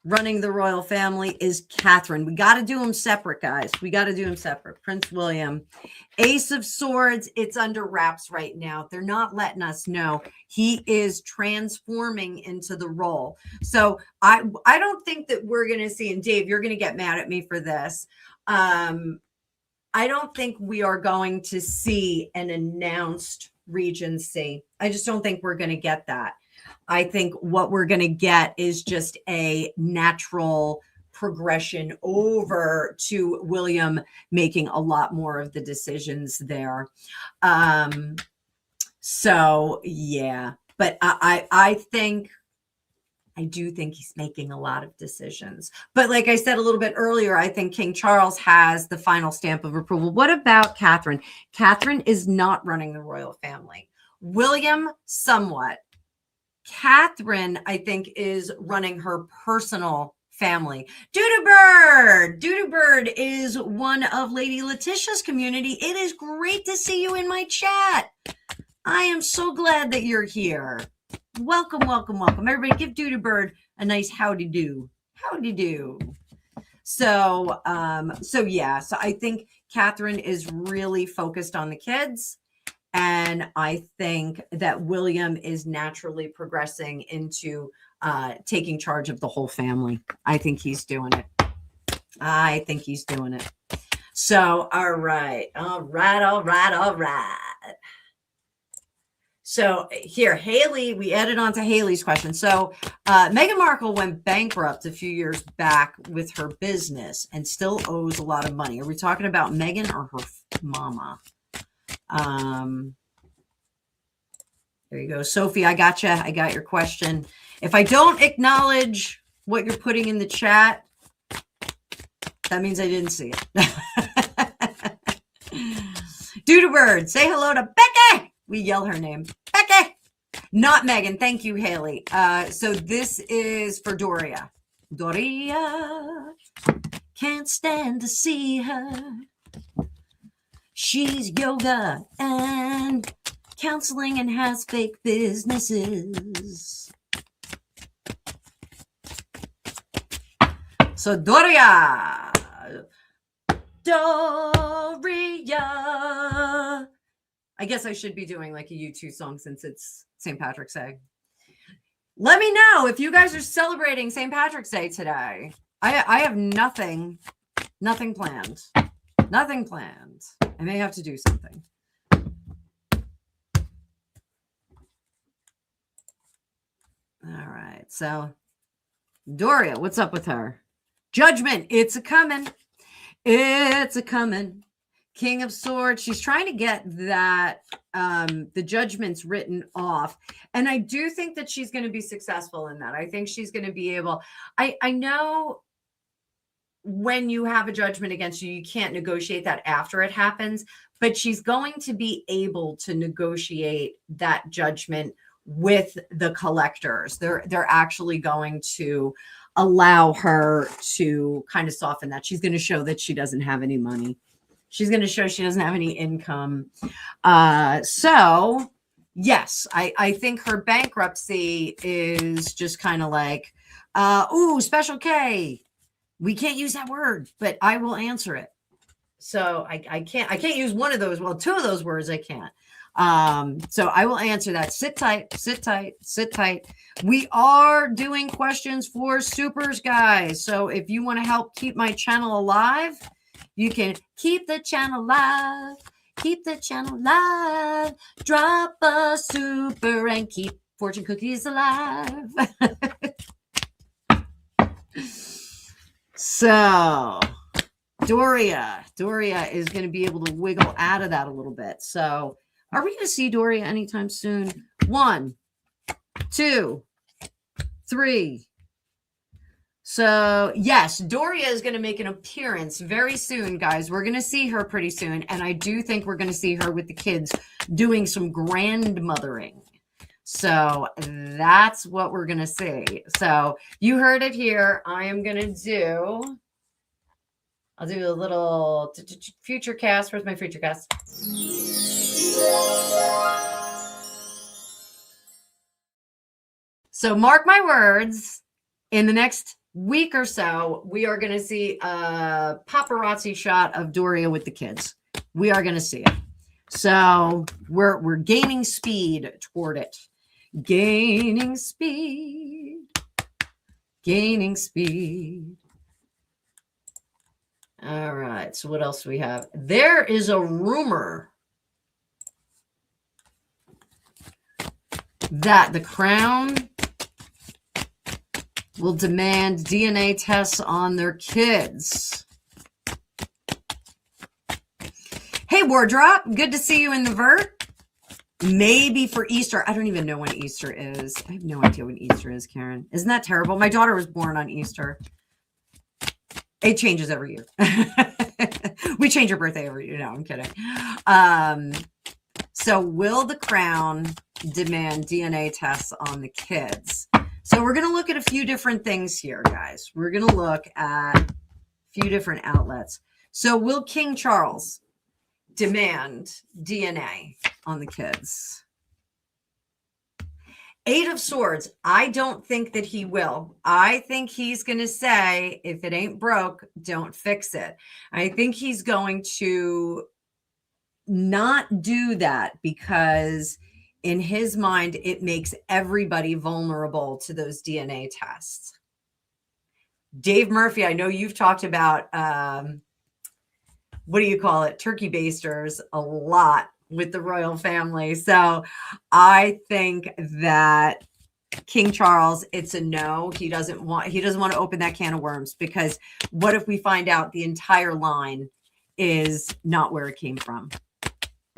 running the royal family? Is Catherine? We got to do them separate, guys. We got to do them separate. Prince William, Ace of Swords. It's under wraps right now. They're not letting us know. He is transforming into the role. So I don't think that we're going to see, and Dave, you're going to get mad at me for this. I don't think we are going to see an announced regency. I just don't think we're going to get that. I think what we're going to get is just a natural progression over to William making a lot more of the decisions there. So yeah, but I do think he's making a lot of decisions. But like I said a little bit earlier, I think King Charles has the final stamp of approval. What about Catherine? Catherine is not running the royal family. William, somewhat. Catherine, I think, is running her personal family. Doodoo Bird is one of Lady Letitia's community. It is great to see you in my chat. I am so glad that you're here. Welcome, welcome, welcome. Everybody give Doodoo Bird a nice howdy do. Howdy do. So yeah, so I think Catherine is really focused on the kids. And I think that William is naturally progressing into taking charge of the whole family. I think he's doing it. So, all right. So here, Haley, we added on to Haley's question. So Meghan Markle went bankrupt a few years back with her business and still owes a lot of money. Are we talking about Meghan or her mama? There you go. Sophie, I got you. I got your question. If I don't acknowledge what you're putting in the chat, that means I didn't see it. Doodoo Bird, say hello to Becky. We yell her name. Becky. Not Megan. Thank you, Haley. So this is for Doria. Doria, can't stand to see her. She's yoga and counseling and has fake businesses. So Doria. I guess I should be doing like a U2 song since it's St. Patrick's Day. Let me know if you guys are celebrating St. Patrick's Day today. I have nothing planned. Nothing planned. I may have to do something. All right. So Doria, what's up with her? Judgment. It's a coming. It's a coming. King of Swords. She's trying to get that the judgments written off. And I do think that she's going to be successful in that. I think she's going to be able. I know when you have a judgment against you, you can't negotiate that after it happens, but she's going to be able to negotiate that judgment with the collectors. They're actually going to allow her to kind of soften that. She's going to show that she doesn't have any money. She's going to show she doesn't have any income. So yes, I think her bankruptcy is just kind of like, Special K. We can't use that word, but I will answer it. So I can't use one of those. Well, two of those words I can't. So I will answer that. Sit tight, sit tight, sit tight. We are doing questions for supers, guys. So if you want to help keep my channel alive, you can keep the channel live, keep the channel live, drop a super and keep fortune cookies alive. So Doria is going to be able to wiggle out of that a little bit. So are we going to see Doria anytime soon? 1, 2, 3. So yes, Doria is going to make an appearance very soon, guys. We're going to see her pretty soon. And I do think we're going to see her with the kids doing some grandmothering. So that's what we're going to see. So you heard it here. I am going to do I'll do a little future cast. Where's my future cast? So mark my words, in the next week or so, we are going to see a paparazzi shot of Doria with the kids. We are going to see it. So we're gaining speed toward it. Gaining speed. Gaining speed. All right. So what else do we have? There is a rumor that the Crown will demand DNA tests on their kids. Hey, Wardrop, good to see you in the vert. Maybe for Easter. I don't even know when Easter is. I have no idea when Easter is, Karen. Isn't that terrible? My daughter was born on Easter. It changes every year. We change her birthday every year. No, I'm kidding. So will the Crown demand DNA tests on the kids? So we're going to look at a few different things here, guys. We're going to look at a few different outlets. So will King Charles demand DNA on the kids? Eight of Swords. I don't think that he will. I think he's going to say, if it ain't broke, don't fix it. I think he's going to not do that because in his mind, it makes everybody vulnerable to those DNA tests. Dave Murphy, I know you've talked about, what do you call it? Turkey basters a lot with the royal family. So I think that King Charles, it's a no. He doesn't want to open that can of worms, because what if we find out the entire line is not where it came from,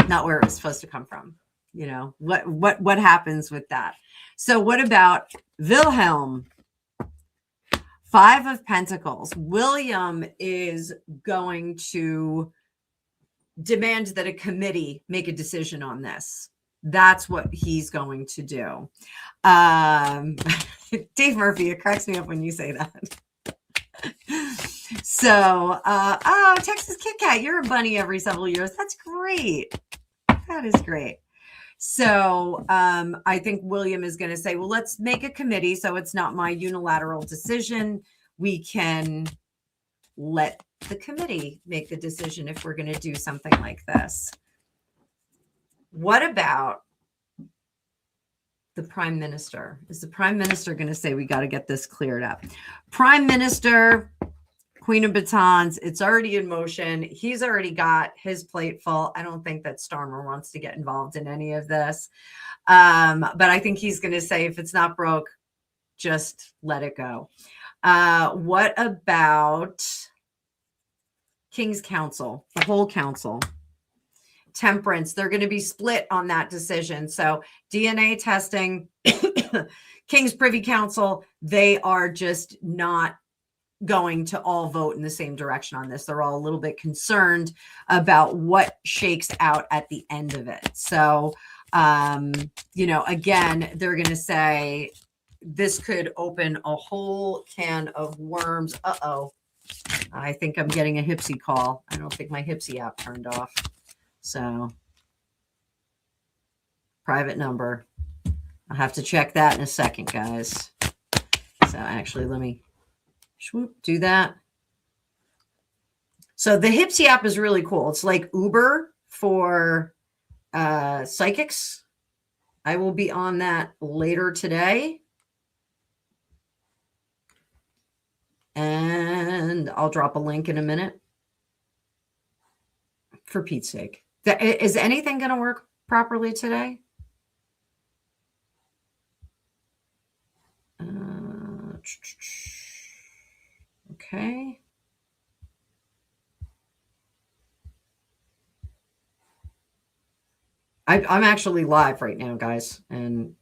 not where it was supposed to come from? You know, what happens with that? So what about Wilhelm? Five of Pentacles. William is going to demand that a committee make a decision on this. That's what he's going to do. Dave Murphy, it cracks me up when you say that. So, oh, Texas Kit Kat, you're a bunny every several years. That's great. That is great. So I think William is going to say, well, let's make a committee so it's not my unilateral decision. We can let the committee make the decision if we're going to do something like this. What about the Prime Minister? Is the Prime Minister going to say, we got to get this cleared up? Prime Minister, Queen of Batons, it's already in motion. He's already got his plate full. I don't think that Starmer wants to get involved in any of this. But I think he's going to say, if it's not broke, just let it go. What about King's Council, the whole council? Temperance, they're going to be split on that decision. So DNA testing, King's Privy Council, they are just not going to all vote in the same direction on this. They're all a little bit concerned about what shakes out at the end of it. So, you know, again, they're going to say this could open a whole can of worms. Uh-oh. I think I'm getting a Hipsy call. I don't think my Hipsy app turned off. So, private number. I'll have to check that in a second, guys. So actually, let me swoop, do that. So the Hipsy app is really cool. It's like Uber for psychics. I will be on that later today. And I'll drop a link in a minute. For Pete's sake. Is anything going to work properly today? Okay. I'm actually live right now, guys. And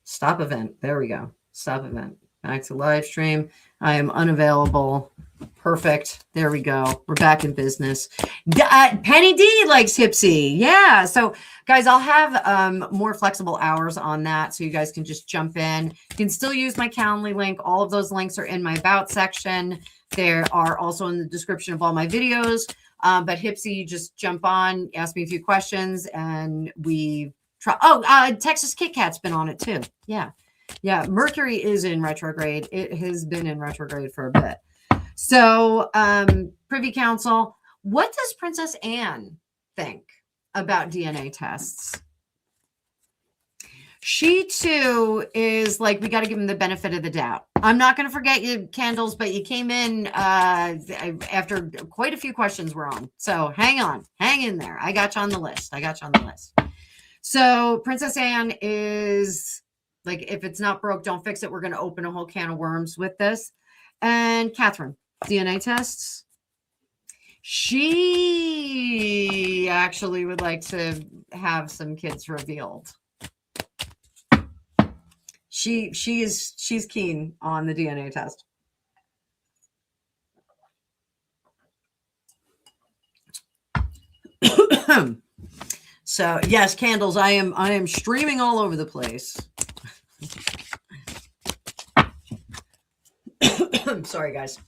stop event. There we go. Stop event. Back to live stream. I am unavailable. Perfect. There we go. We're back in business. Penny D likes Hipsy. Yeah. So, guys, I'll have more flexible hours on that, so you guys can just jump in. You can still use my Calendly link. All of those links are in my About section. They are also in the description of all my videos. But Hipsy, just jump on, ask me a few questions, and we try. Oh, Texas Kit Kat's been on it too. Yeah. Yeah. Mercury is in retrograde. It has been in retrograde for a bit. So, Privy Council, what does Princess Anne think about DNA tests? She too is like, we got to give him the benefit of the doubt. I'm not going to forget you, Candles, but you came in after quite a few questions were on. So hang in there. I got you on the list. So Princess Anne is like, if it's not broke, don't fix it. We're going to open a whole can of worms with this. And Catherine, DNA tests. She actually would like to have some kids revealed. She's keen on the DNA test. So yes, Candles, I am streaming all over the place. I'm sorry, guys.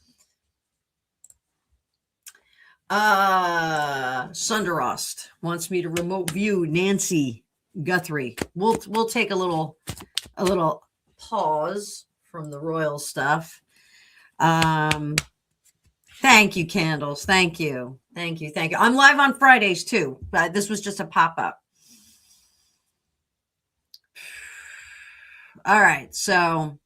Sunderost wants me to remote view Nancy Guthrie. We'll take a little pause from the royal stuff. Thank you, Candles. Thank you. I'm live on Fridays too, but this was just a pop-up. All right, so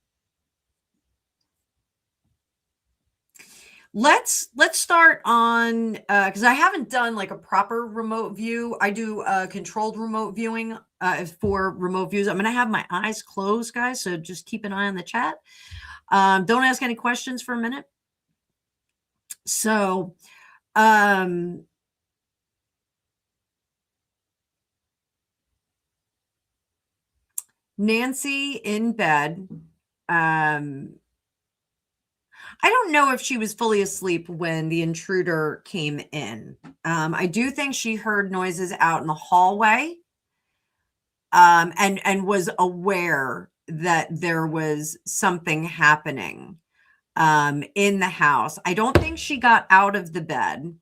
let's start on because I haven't done like a proper remote view. I do controlled remote viewing for remote views. I'm going to have my eyes closed, guys, so just keep an eye on the chat. Don't ask any questions for a minute. So Nancy in bed. I don't know if she was fully asleep when the intruder came in. I do think she heard noises out in the hallway, and was aware that there was something happening in the house. I don't think she got out of the bed.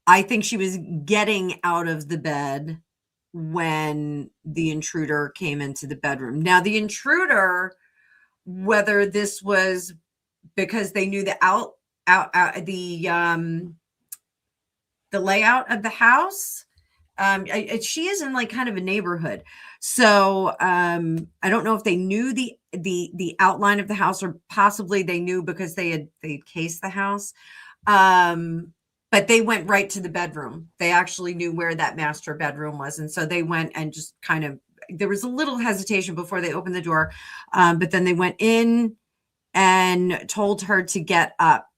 I think she was getting out of the bed when the intruder came into the bedroom. Now, the intruder, whether this was because they knew the the layout of the house, she is in like kind of a neighborhood, so I don't know if they knew the outline of the house, or possibly they knew because they'd cased the house, but they went right to the bedroom. They actually knew where that master bedroom was, and so they went and just kind of, there was a little hesitation before they opened the door, but then they went in and told her to get up.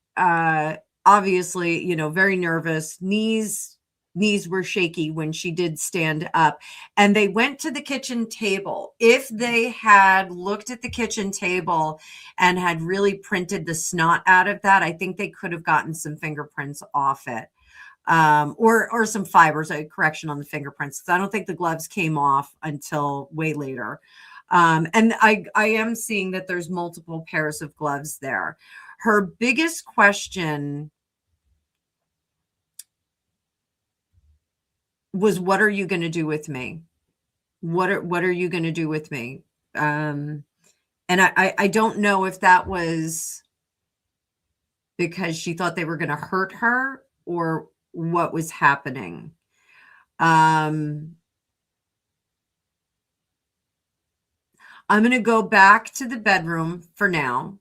Obviously, very nervous. Knees were shaky when she did stand up. And they went to the kitchen table. If they had looked at the kitchen table and had really printed the snot out of that, I think they could have gotten some fingerprints off it. Or some fibers, a correction on the fingerprints. I don't think the gloves came off until way later. And I am seeing that there's multiple pairs of gloves there. Her biggest question was, what are you going to do with me? What are you going to do with me? And I don't know if that was because she thought they were going to hurt her or what was happening. I'm going to go back to the bedroom for now,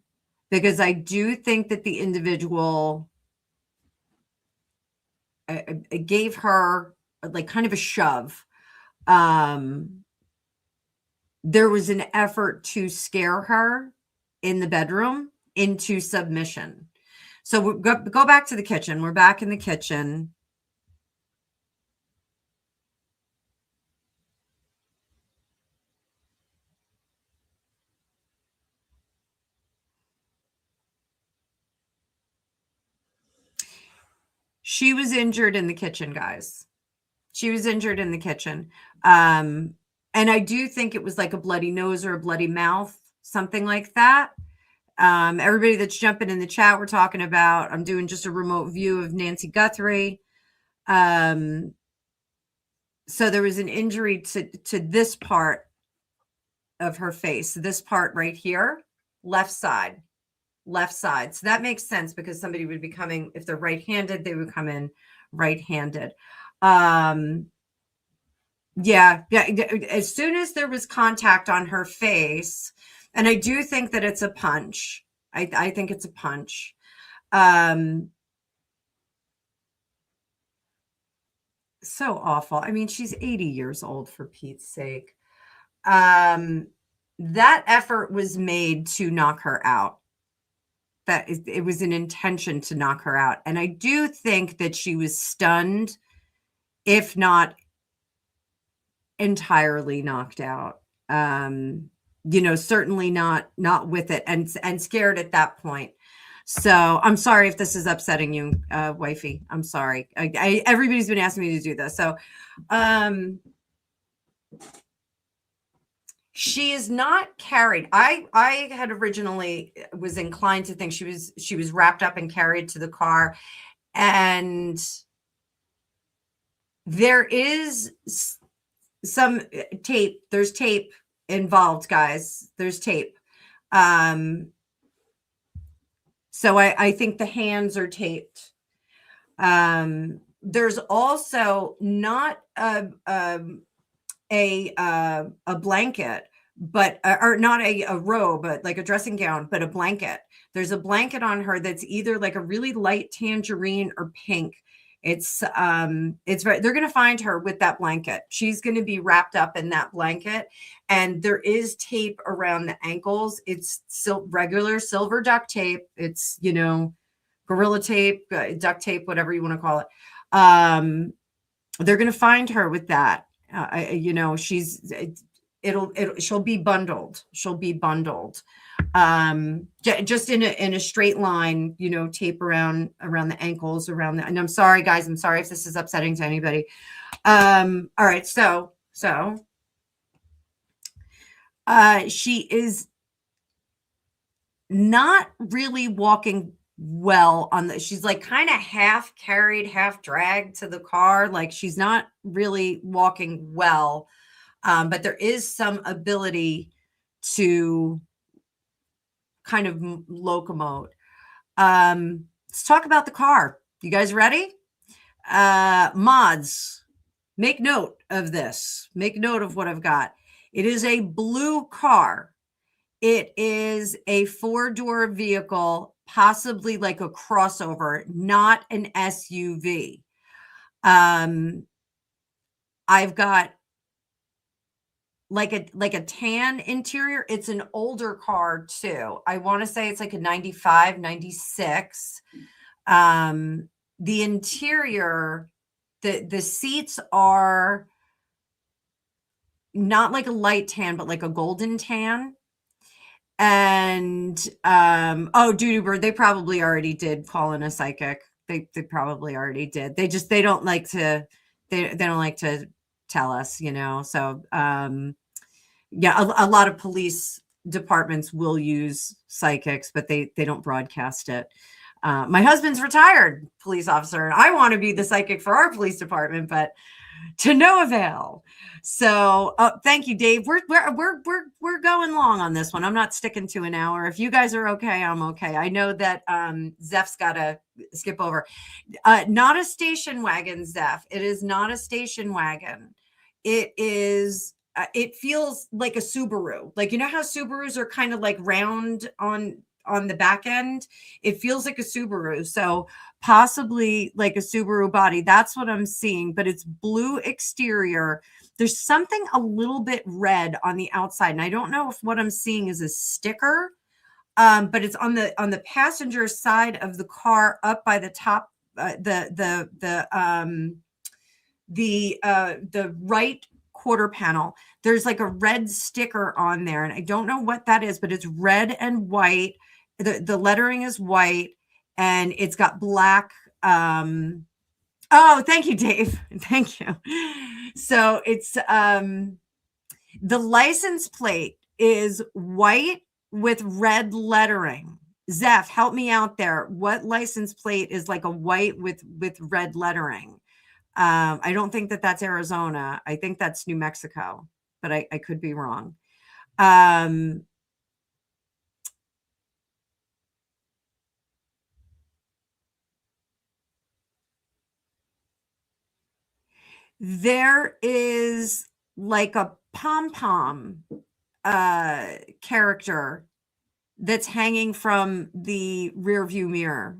because I do think that the individual gave her like kind of a shove. There was an effort to scare her in the bedroom into submission. So we'll go back to the kitchen. We're back in the kitchen. She was injured in the kitchen, guys. She was injured in the kitchen. And I do think it was like a bloody nose or a bloody mouth, something like that. Everybody that's jumping in the chat, we're talking about, I'm doing just a remote view of Nancy Guthrie. So there was an injury to this part of her face, this part right here, left side. So that makes sense because somebody would be coming, if they're right-handed, they would come in right-handed. Yeah. As soon as there was contact on her face, and I do think that it's a punch. I think it's a punch. So awful. I mean, she's 80 years old, for Pete's sake. That effort was made to knock her out. It was an intention to knock her out. And I do think that she was stunned, if not entirely knocked out. Certainly not with it and scared at that point. So I'm sorry if this is upsetting you, wifey. I'm sorry. Everybody's been asking me to do this. So she is not carried. I had originally was inclined to think she was wrapped up and carried to the car. And there is some tape. There's tape involved, guys. There's tape. So I think the hands are taped. There's also not a blanket, but or not a robe, but like a dressing gown, but a blanket. There's a blanket on her that's either like a really light tangerine or pink. It's they're going to find her with that blanket. She's going to be wrapped up in that blanket, and there is tape around the ankles. It's regular silver duct tape. It's, Gorilla tape, duct tape, whatever you want to call it. They're going to find her with that. She'll be bundled. Just in a straight line, tape around the ankles, and I'm sorry, guys. I'm sorry if this is upsetting to anybody. All right. So she is not really walking well she's like kind of half carried, half dragged to the car. Like she's not really walking well. But there is some ability to kind of locomote. Let's talk about the car. You guys ready? Mods, make note of this. Make note of what I've got. It is a blue car. It is a 4-door vehicle, possibly like a crossover, not an SUV. I've got like a tan interior. It's an older car too. I want to say it's like a 95, 96. The interior, the seats are not like a light tan, but like a golden tan. And Doody Bird, they probably already did call in a psychic. They probably already did. They don't like to tell us, so yeah, a lot of police departments will use psychics, but they don't broadcast it. My husband's retired police officer, and I want to be the psychic for our police department, but to no avail. So thank you, Dave. We're going long on this one. I'm not sticking to an hour. If you guys are okay, I'm okay. I know that Zeph's got to skip over. Not a station wagon, Zeph. It is not a station wagon. It is. It feels like a Subaru. Like, how Subarus are kind of like round on the back end. It feels like a Subaru. So possibly like a Subaru body. That's what I'm seeing, but it's blue exterior. There's something a little bit red on the outside. And I don't know if what I'm seeing is a sticker, but it's on the passenger side of the car up by the top, the right quarter panel. There's like a red sticker on there, and I don't know what that is, but it's red and white. The lettering is white, and it's got black. Oh, thank you, Dave. Thank you. So it's the license plate is white with red lettering. Zeph, help me out there. What license plate is like a white with red lettering? I don't think that that's Arizona. I think that's New Mexico, but I could be wrong. There is like a pom-pom character that's hanging from the rear view mirror.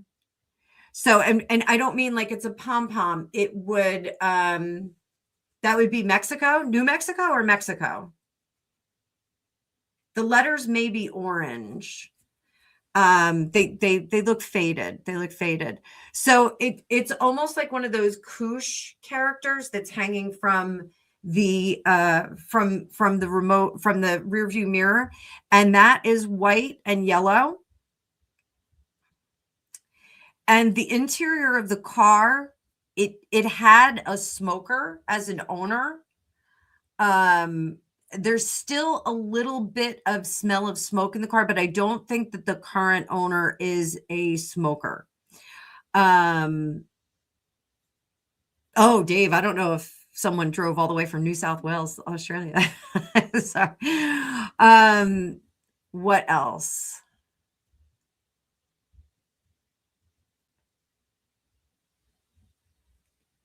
So, and I don't mean like it's a pom-pom. It would, that would be Mexico, New Mexico or Mexico. The letters may be orange. They look faded. They look faded. So it's almost like one of those koosh characters that's hanging from the from the remote, from the rear view mirror, and that is white and yellow. And the interior of the car, it had a smoker as an owner. There's still a little bit of smell of smoke in the car, but I don't think that the current owner is a smoker. Oh, Dave, I don't know if someone drove all the way from New South Wales, Australia. Sorry. What else?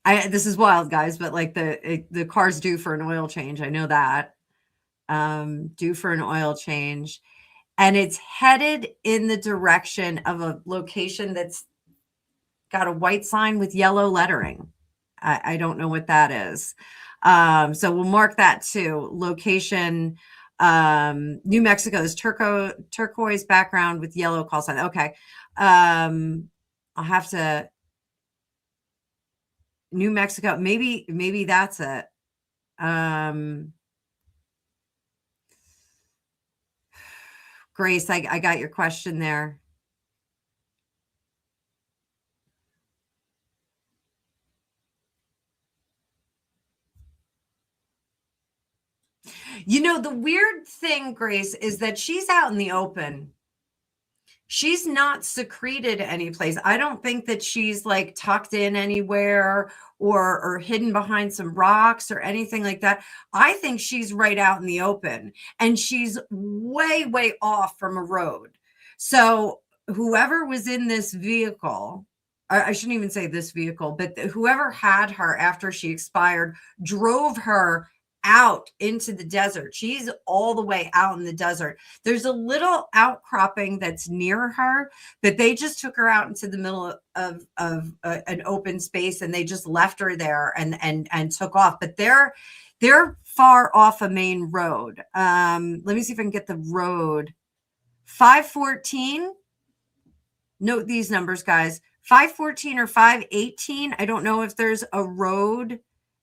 This is wild, guys, but like the car's due for an oil change. I know that. Due for an oil change. And it's headed in the direction of a location that's got a white sign with yellow lettering. I don't know what that is. So we'll mark that too. Location, New Mexico's turquoise background with yellow call sign. Okay. I'll have to, New Mexico, maybe that's it. Grace, I got your question there. You know, the weird thing, Grace, is that she's out in the open. She's not secreted anyplace. I don't think that she's like tucked in anywhere or hidden behind some rocks or anything like that. I think she's right out in the open, and she's way, way off from a road. So whoever was in this vehicle, I shouldn't even say this vehicle, but whoever had her after she expired drove her out into the desert. She's all the way out in the desert. There's a little outcropping that's near her, but they just took her out into the middle of an open space, and they just left her there and took off. But they're far off a main road. Let me see if I can get the road. 514. Note these numbers, guys. 514 or 518. I don't know if there's a road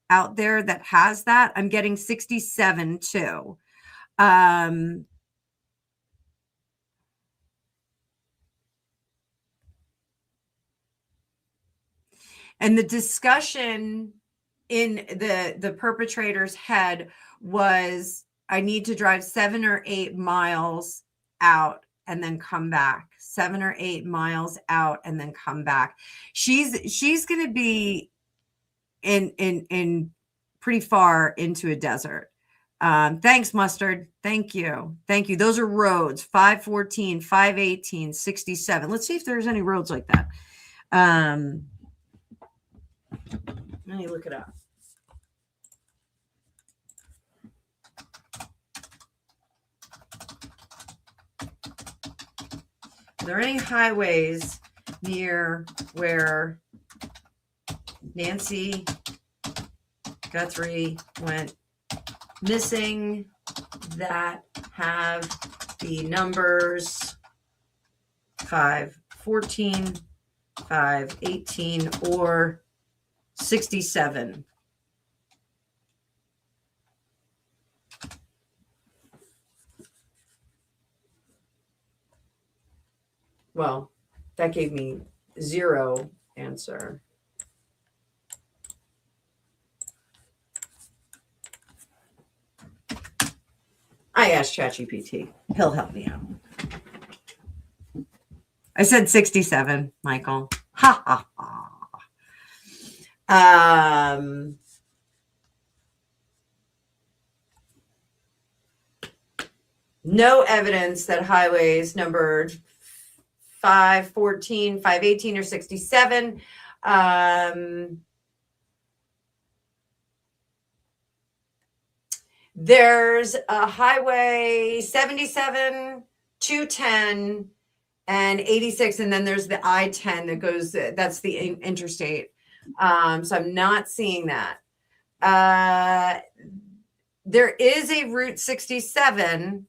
out there that has that. I'm getting 67 too. And the discussion in the perpetrator's head was, I need to drive 7 or 8 miles out and then come back. 7 or 8 miles out and then come back. She's going to be in pretty far into a desert. Thanks, Mustard. Thank you. Those are roads. 514, 518, 67. Let's see if there's any roads like that. Let me look it up. Are there any highways near where Nancy Guthrie went missing that have the numbers 514, 518, or 67? Well, that gave me 0 answer. I asked ChatGPT. He'll help me out. I said 67, Michael. Ha ha ha. No evidence that highways numbered 514, 518, or 67. There's a highway 77, 210, and 86, and then there's the I-10 that goes, that's the interstate. So I'm not seeing that. There is a Route 67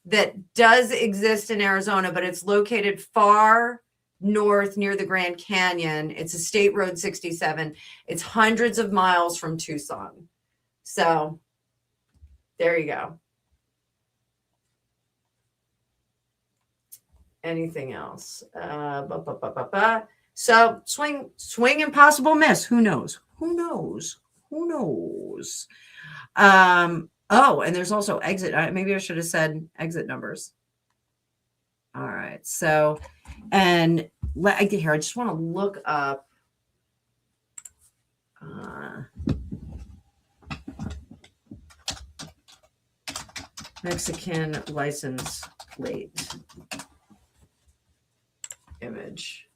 that does exist in Arizona, but it's located far north near the Grand Canyon. It's a State Road 67. It's hundreds of miles from Tucson. So there you go. Anything else? So swing and possible miss. Who knows? Who knows? Who knows? Oh, and there's also exit. Maybe I should have said exit numbers. All right. So, and here, I just want to look up. Mexican license plate image.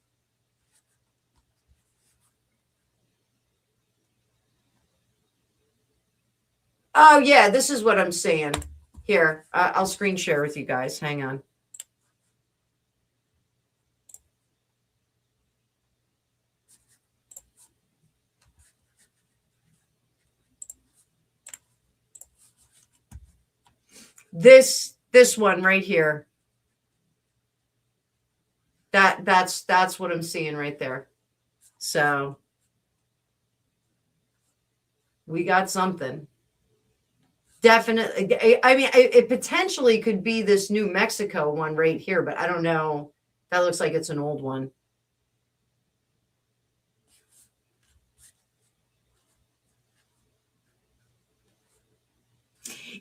Oh, yeah, this is what I'm seeing. Here, I'll screen share with you guys. Hang on. This one right here. That's what I'm seeing right there. So we got something. Definitely. I mean, it potentially could be this New Mexico one right here, but I don't know. That looks like it's an old one.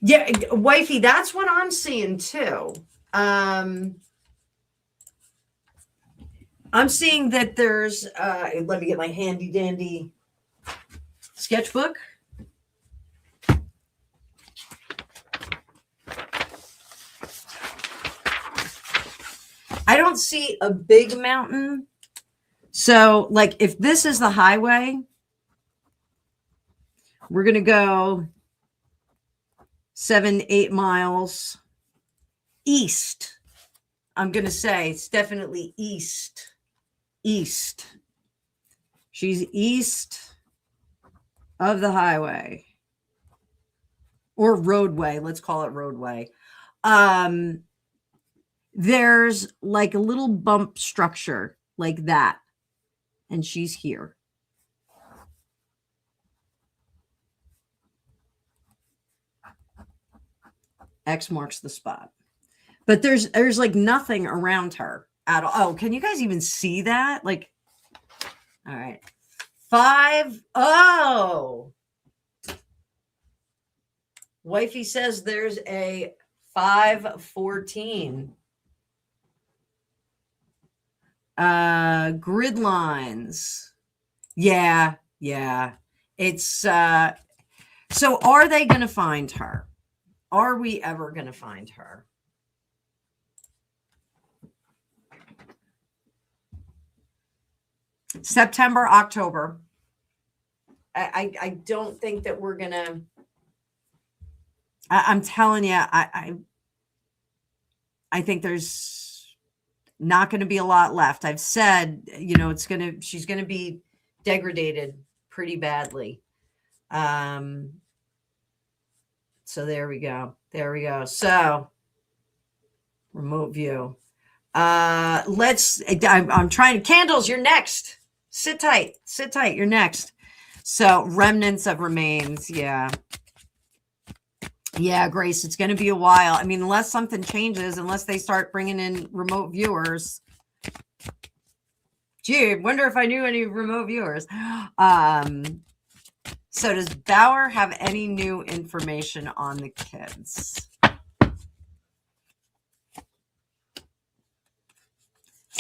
Yeah, wifey, that's what I'm seeing too. I'm seeing that there's, let me get my handy dandy sketchbook. I don't see a big mountain. So, like, if this is the highway, we're going to go 7-8 miles east. I'm going to say it's definitely east. East. She's east of the highway. Or roadway. Let's call it roadway. There's like a little bump structure like that. And she's here. X marks the spot. But there's like nothing around her at all. Oh, can you guys even see that? Like, all right. 5. Oh. Wifey says there's a 514. Grid lines. Yeah. It's so are they going to find her? Are we ever going to find her? September, October. I don't think that we're going to. I'm telling you, I think there's not going to be a lot left. I've said, she's going to be degraded pretty badly. So there we go. So remote view. I'm trying. Candles, you're next. Sit tight. You're next. So remnants of remains. Yeah, Grace, it's going to be a while. I mean, unless something changes, unless they start bringing in remote viewers. Gee, wonder if I knew any remote viewers. So does Bauer have any new information on the kids?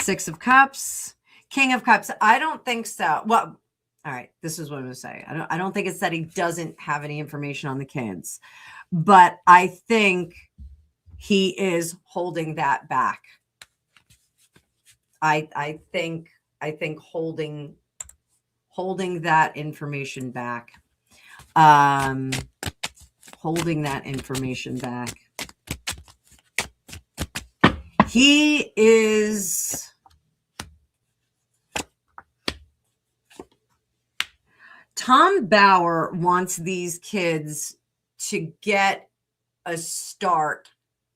Six of Cups, King of Cups. I don't think so. Well, all right. This is what I'm going to say. I don't think it's that he doesn't have any information on the kids, but I think he is holding that back. I think holding that information back. Holding that information back. He is Tom Bauer wants these kids to get a start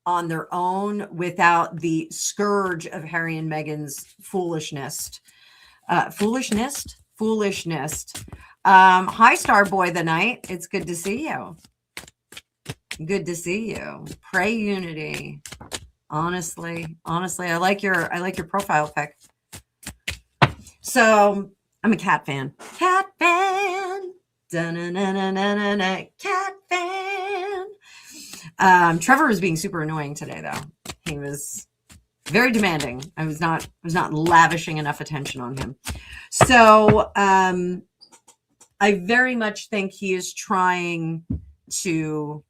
on their own without the scourge of Harry and Meghan's foolishness. Foolishness. Hi, Star Boy the Night. It's good to see you. Good to see you. Pray unity. Honestly, I like your profile pic. So I'm a cat fan. Cat fan. Da-na-na-na-na-na. Cat fan. Trevor was being super annoying today, though. He was very demanding. I was not lavishing enough attention on him. So I very much think he is trying to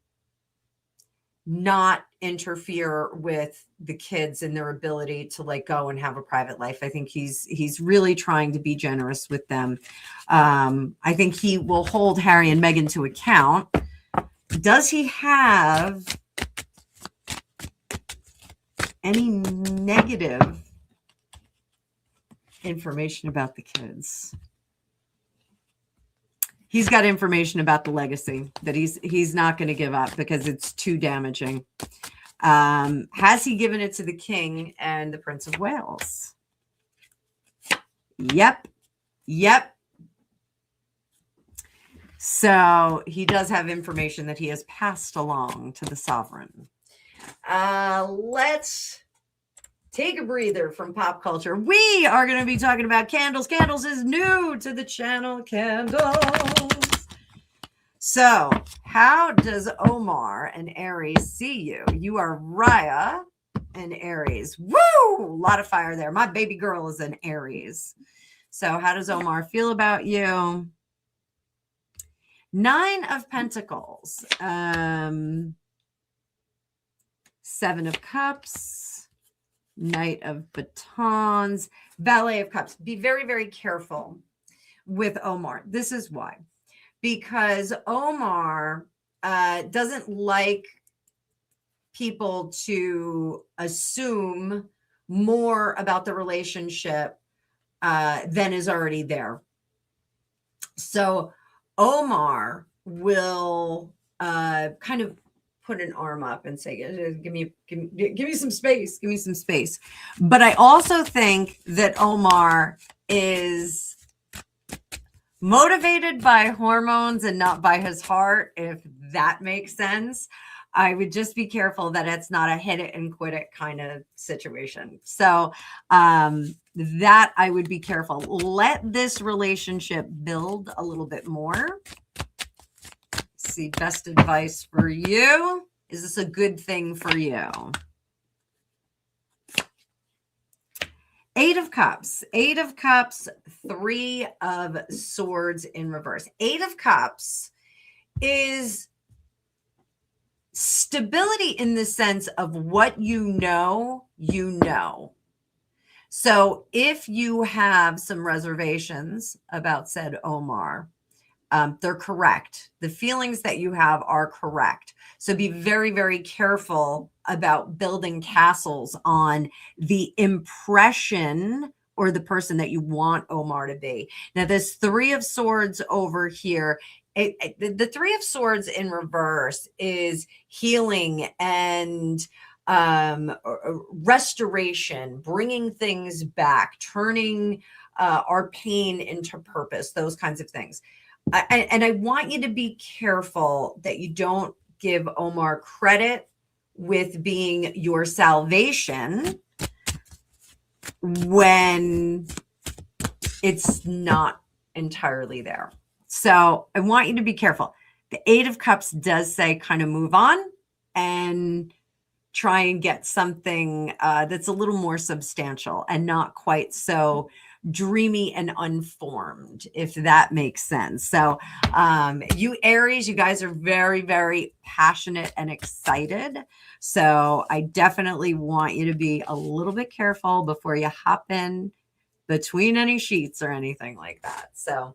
not interfere with the kids and their ability to like go and have a private life. I think he's really trying to be generous with them. I think he will hold Harry and Meghan to account. Does he have any negative information about the kids? He's got information about the legacy that he's not going to give up because it's too damaging. Has he given it to the King and the Prince of Wales? Yep. So he does have information that he has passed along to the sovereign. Let's take a breather from pop culture. We are going to be talking about candles. Candles is new to the channel. Candles. So how does Omar and Aries see you? You are Raya and Aries. Woo! A lot of fire there. My baby girl is an Aries. So how does Omar feel about you? 9 of Pentacles. 7 of Cups. Knight of Batons. Valet of Cups. Be very, very careful with Omar. This is why. Because Omar doesn't like people to assume more about the relationship than is already there. So Omar will kind of put an arm up and say, give me some space. Give me some space. But I also think that Omar is motivated by hormones and not by his heart, if that makes sense. I would just be careful that it's not a hit it and quit it kind of situation. So that I would be careful. Let this relationship build a little bit more. See, best advice for you. Is this a good thing for you? 8 of Cups, 8 of Cups, 3 of Swords in reverse. 8 of Cups is stability in the sense of what you know, you know. So if you have some reservations about said Omar, they're correct. The feelings that you have are correct. So be very, very careful about building castles on the impression or the person that you want Omar to be. Now, this 3 of Swords over here, the 3 of Swords in reverse is healing and restoration, bringing things back, turning our pain into purpose, those kinds of things. And I want you to be careful that you don't give Omar credit with being your salvation when it's not entirely there. So I want you to be careful. The 8 of Cups does say kind of move on and try and get something that's a little more substantial and not quite so dreamy and unformed, if that makes sense. So you Aries, you guys are very, very passionate and excited. So I definitely want you to be a little bit careful before you hop in between any sheets or anything like that. So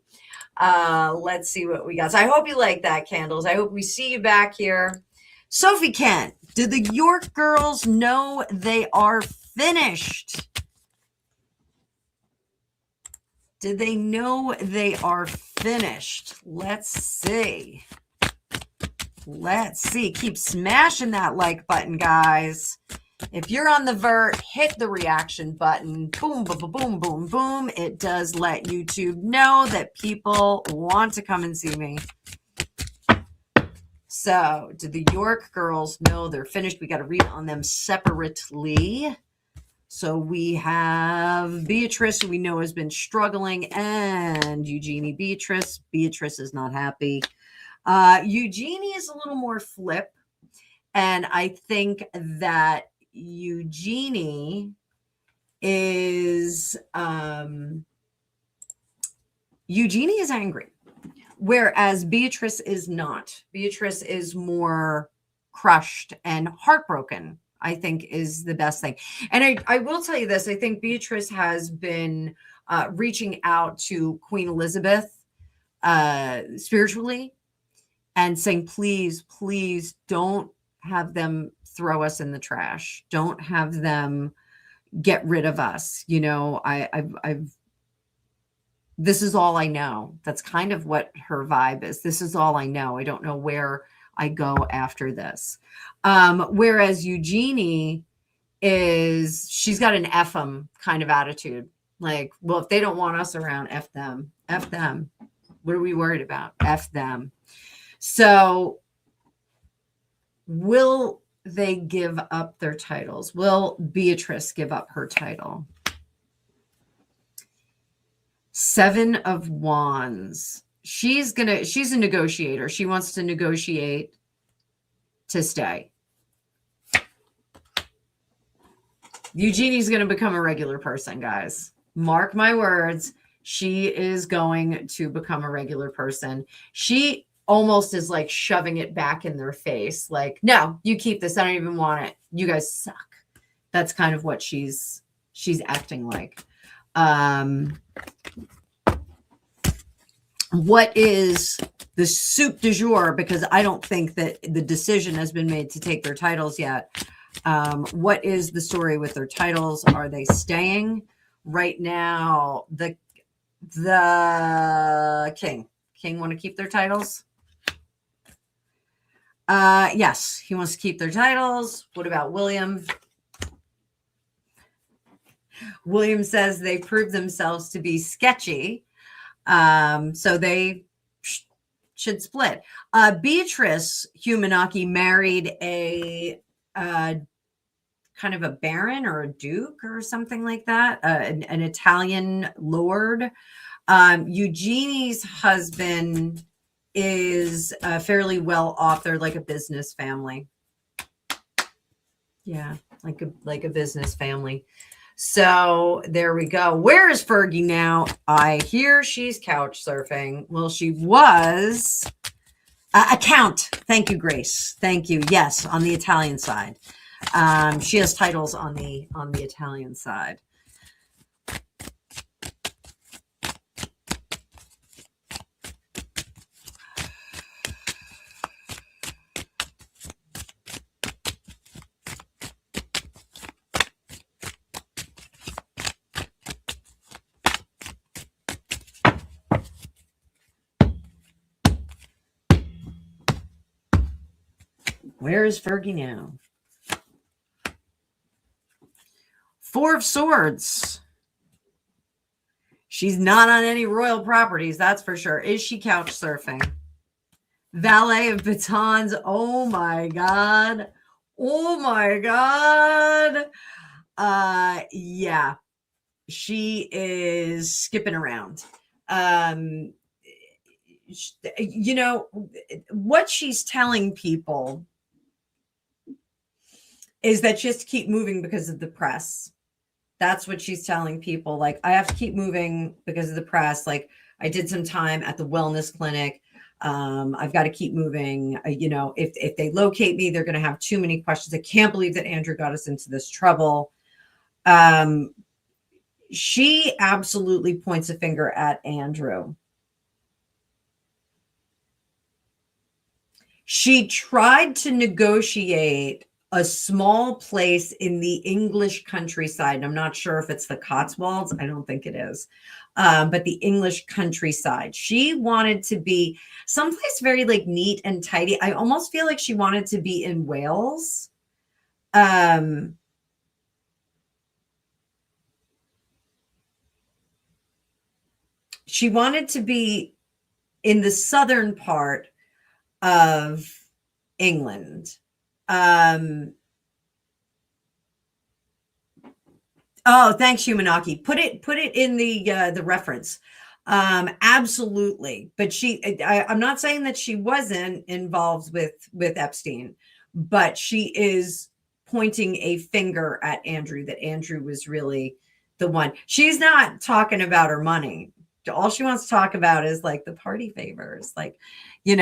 let's see what we got. So I hope you like that, Candles. I hope we see you back here. Sophie Kent, did the York girls know they are finished? Did they know they are finished? Let's see. Let's see. Keep smashing that like button, guys. If you're on the vert, hit the reaction button. Boom, boom, boom, boom, boom, boom. It does let YouTube know that people want to come and see me. So, did the York girls know they're finished? We got to read on them separately. So we have Beatrice, who we know has been struggling, and Eugenie Beatrice. Beatrice is not happy. Eugenie is a little more flip. And I think that Eugenie is angry, whereas Beatrice is not. Beatrice is more crushed and heartbroken, I think, is the best thing. And I will tell you this. I think Beatrice has been reaching out to Queen Elizabeth spiritually and saying, please, please don't have them throw us in the trash. Don't have them get rid of us. You know, this is all I know. That's kind of what her vibe is. This is all I know. I don't know where I go after this. Whereas Eugenie she's got an F them kind of attitude. Like, well, if they don't want us around, F them. F them. What are we worried about? F them. So will they give up their titles? Will Beatrice give up her title? Seven of Wands. She's a negotiator. She wants to negotiate to stay. Eugenie's going to become a regular person, guys. Mark my words. She is going to become a regular person. She almost is like shoving it back in their face. Like, no, you keep this. I don't even want it. You guys suck. That's kind of what she's acting like. What is the soup du jour? Because I don't think that the decision has been made to take their titles yet. What is the story with their titles? Are they staying? Right now, the king want to keep their titles? Yes, he wants to keep their titles. What about William? William says they proved themselves to be sketchy. So they should split. Beatrice Humanaki married a kind of a baron or a duke or something like that, an Italian lord. Eugenie's husband is fairly well off. They're like a business family. Yeah, like a business family. So there we go. Where is Fergie now? I hear she's couch surfing. Well, she was account. Thank you, Grace. Thank you. Yes, on the Italian side. She has titles on the Italian side. Where is Fergie now? Four of Swords. She's not on any royal properties, that's for sure. Is she couch surfing? Valet of Batons. Oh my God. Oh my God. Yeah. She is skipping around. You know, what she's telling people is that she has to keep moving because of the press. That's what she's telling people. Like, I have to keep moving because of the press. Like, I did some time at the wellness clinic. I've got to keep moving. If they locate me, they're going to have too many questions. I can't believe that Andrew got us into this trouble. She absolutely points a finger at Andrew. She tried to negotiate a small place in the English countryside. I'm not sure if it's the Cotswolds. I don't think it is. But the English countryside. She wanted to be someplace very like neat and tidy. I almost feel like she wanted to be in Wales. She wanted to be in the southern part of England. Oh, thanks, Humanaki. Put it in the reference. Absolutely. But I'm not saying that she wasn't involved with Epstein, but she is pointing a finger at Andrew, that Andrew was really the one. She's not talking about her money. All she wants to talk about is like the party favors. Like, he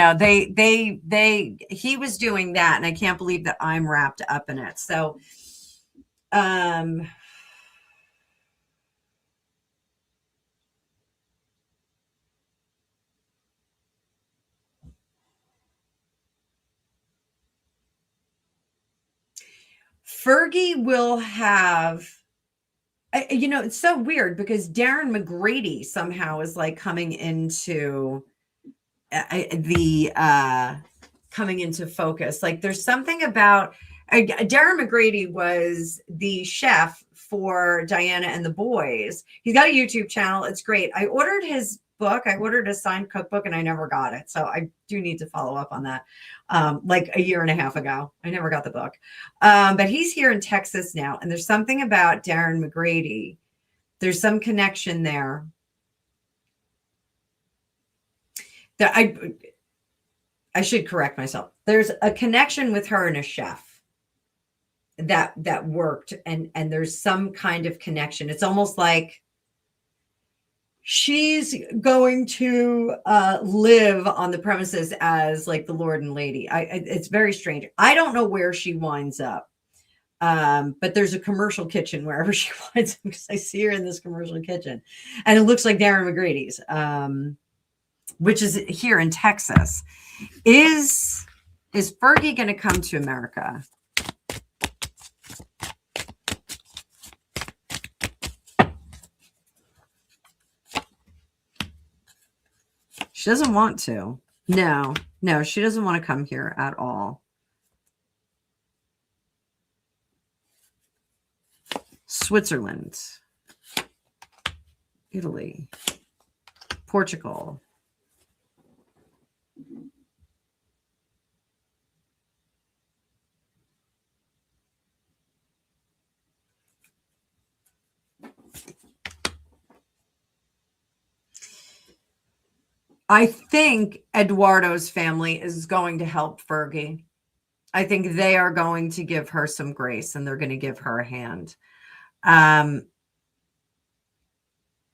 was doing that, and I can't believe that I'm wrapped up in it. So, Fergie will have, it's so weird because Darren McGrady somehow is like coming into coming into focus. Like, there's something about Darren McGrady was the chef for Diana and the Boys. He's got a YouTube channel. It's great. I ordered his book. I ordered a signed cookbook and I never got it. So I do need to follow up on that. Like a year and a half ago, I never got the book. But he's here in Texas now. And there's something about Darren McGrady. There's some connection there that I should correct myself. There's a connection with her and a chef that worked, and there's some kind of connection. It's almost like she's going to live on the premises as like the Lord and Lady. It's very strange. I don't know where she winds up. But there's a commercial kitchen wherever she winds up, because I see her in this commercial kitchen, and it looks like Darren McGrady's, which is here in Texas. Is Fergie going to come to America? She doesn't want to. No, she doesn't want to come here at all. Switzerland, Italy, Portugal. I think Eduardo's family is going to help Fergie. I think they are going to give her some grace, and they're going to give her a hand.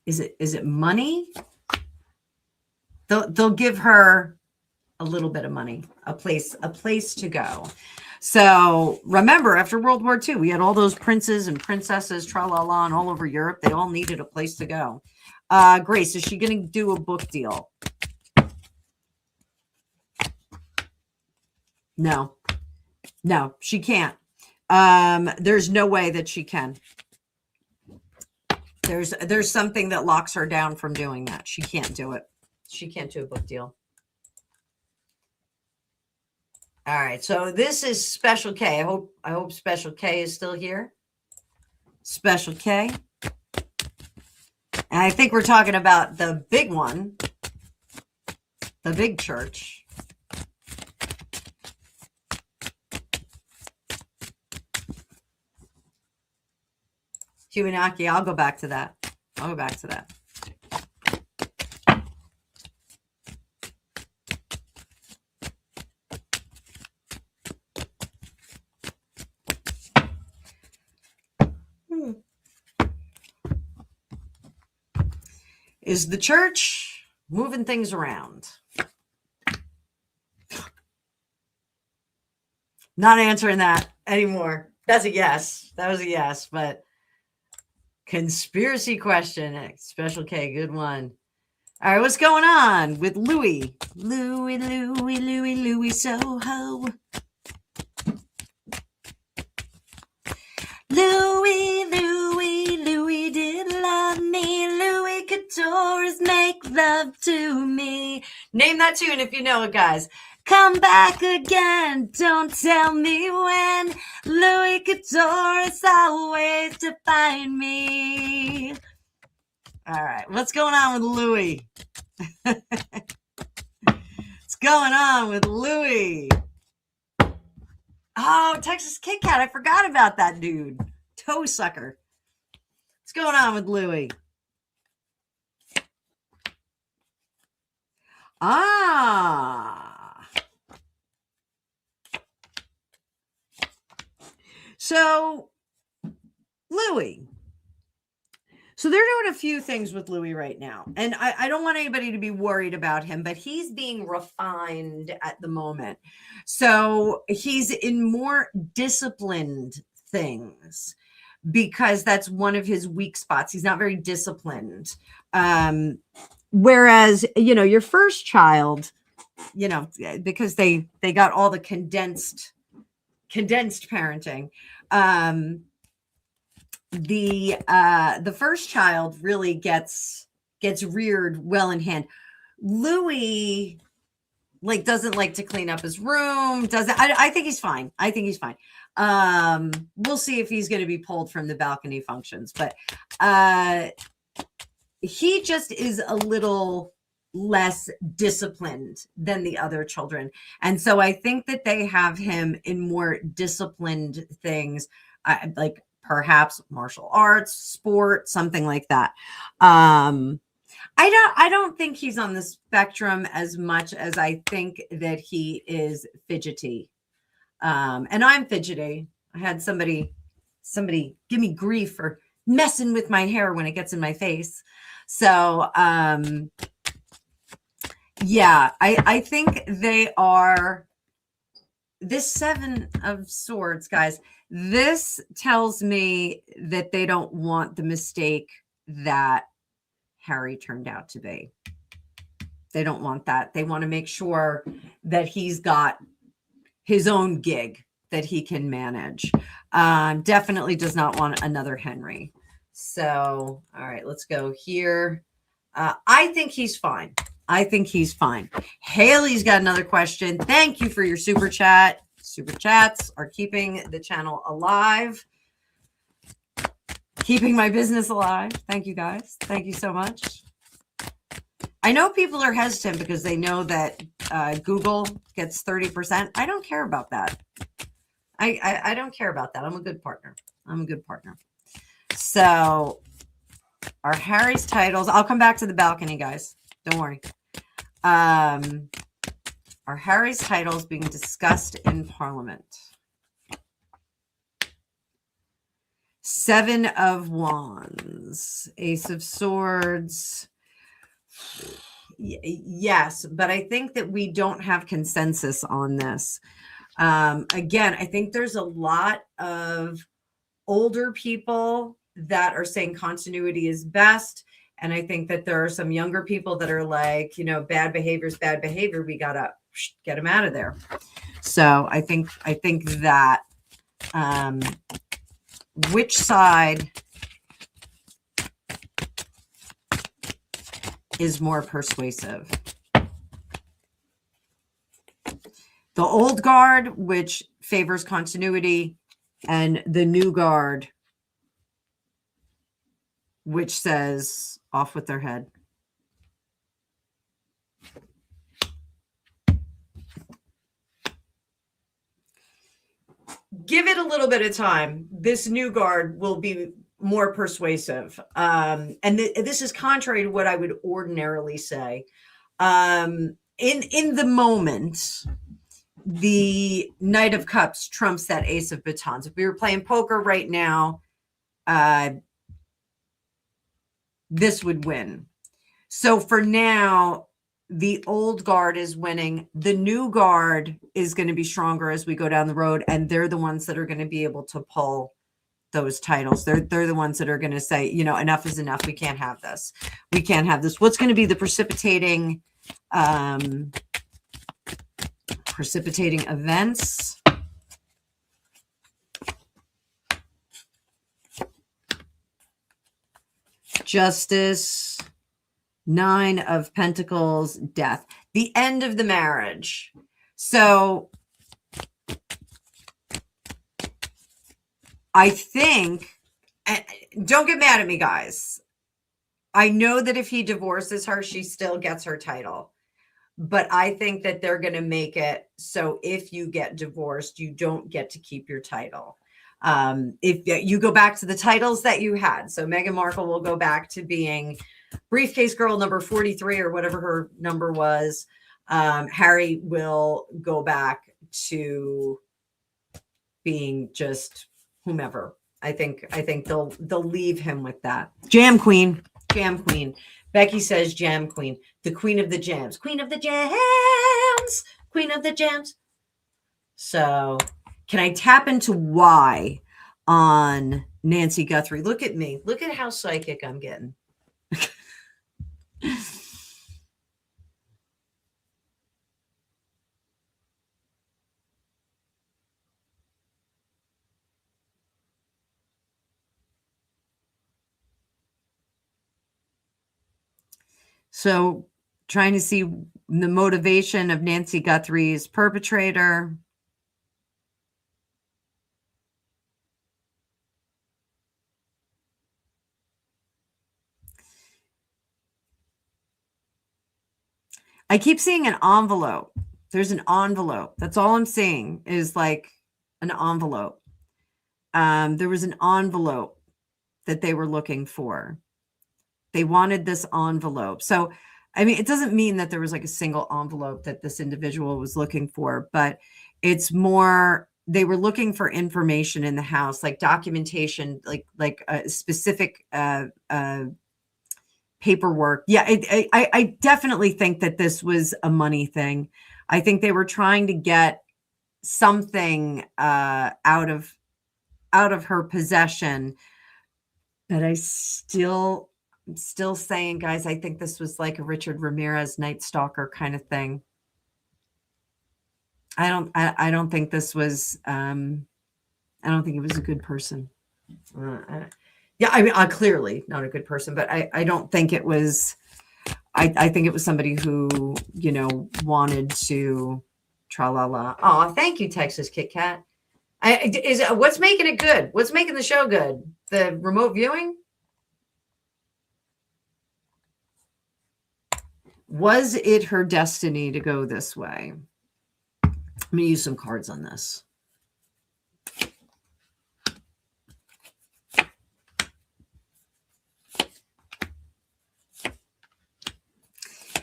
Is it money? They'll give her a little bit of money, a place to go. So remember, after World War II, we had all those princes and princesses, tra-la-la, and all over Europe. They all needed a place to go. Grace, is she going to do a book deal? No, she can't. There's no way that she can. There's something that locks her down from doing that. She can't do it. She can't do a book deal. All right, so this is Special K. I hope Special K is still here. Special K. And I think we're talking about the big one, the big church. Humanaki, I'll go back to that. Is the church moving things around? Not answering that anymore. That's a yes. That was a yes, but conspiracy question. Special K, good one. All right, what's going on with Louis? Louis Soho. Louis did love me. Louis Couture's make love to me. Name that tune if you know it, guys. Come back again, don't tell me when. Louis Couture is always to find me. All right, what's going on with Louis? What's going on with Louis? Oh, Texas Kit Kat, I forgot about that dude. Toe sucker. What's going on with Louis? So, Louis. So they're doing a few things with Louis right now. And I don't want anybody to be worried about him, but he's being refined at the moment. So he's in more disciplined things because that's one of his weak spots. He's not very disciplined. Whereas, your first child, because they got all the condensed parenting. The first child really gets reared well in hand. Louis doesn't like to clean up his room. I think he's fine. We'll see if he's going to be pulled from the balcony functions, but he just is a little less disciplined than the other children. And so I think that they have him in more disciplined things, like perhaps martial arts, sport, something like that. I don't think he's on the spectrum as much as I think that he is fidgety. And I'm fidgety. I had somebody give me grief for messing with my hair when it gets in my face. So, yeah, I think they are this Seven of Swords, guys. This tells me that they don't want the mistake that Harry turned out to be. They don't want that. They want to make sure that he's got his own gig that he can manage. Definitely does not want another Henry. So, all right, let's go here. I think he's fine. Haley's got another question. Thank you for your super chat. Super chats are keeping the channel alive, keeping my business alive. Thank you, guys. Thank you so much. I know people are hesitant because they know that Google gets 30%. I don't care about that. I don't care about that. I'm a good partner. So our Harry's titles, I'll come back to the balcony, guys. Don't worry. Are Harry's titles being discussed in Parliament? Seven of Wands, Ace of Swords. Yes, but I think that we don't have consensus on this. Again, I think there's a lot of older people that are saying continuity is best. And I think that there are some younger people that are like, bad behavior is bad behavior. We got to get them out of there. So I think that which side is more persuasive? The old guard, which favors continuity, and the new guard, which says off with their head. Give it a little bit of time. This new guard will be more persuasive. And this is contrary to what I would ordinarily say. In the moment, the Knight of Cups trumps that Ace of Batons. If we were playing poker right now, this would win. So for now, the old guard is winning. The new guard is going to be stronger as we go down the road, and they're the ones that are going to be able to pull those titles. They're the ones that are going to say, you know, enough is enough. We can't have this. We can't have this. What's going to be the precipitating events? Justice, 9 of Pentacles, death, the end of the marriage. So I think, don't get mad at me, guys. I know that if he divorces her, she still gets her title. But I think that they're going to make it so if you get divorced, you don't get to keep your title. If you go back to the titles that you had. So Meghan Markle will go back to being briefcase girl number 43 or whatever her number was. Harry will go back to being just whomever. I think they'll leave him with that. Jam queen. Becky says jam queen, the queen of the jams, queen of the jams, queen of the jams. So can I tap into why on Nancy Guthrie? Look at me. Look at how psychic I'm getting. So trying to see the motivation of Nancy Guthrie's perpetrator. I keep seeing an envelope. There's an envelope. That's all I'm seeing is like an envelope. There was an envelope that they were looking for. They wanted this envelope. So, I mean, it doesn't mean that there was like a single envelope that this individual was looking for, but it's more, they were looking for information in the house, like documentation, like a specific paperwork. Yeah, I definitely think that this was a money thing. I think they were trying to get something out of her possession, but I'm still saying, guys, I think this was like a Richard Ramirez Night Stalker kind of thing. I don't think this was I don't think it was a good person. Yeah, I mean, clearly not a good person, but I don't think it was. I think it was somebody who, you know, wanted to tra la la. Oh, thank you, Texas Kit Kat. What's making it good? What's making the show good? The remote viewing? Was it her destiny to go this way? I'm going to use some cards on this.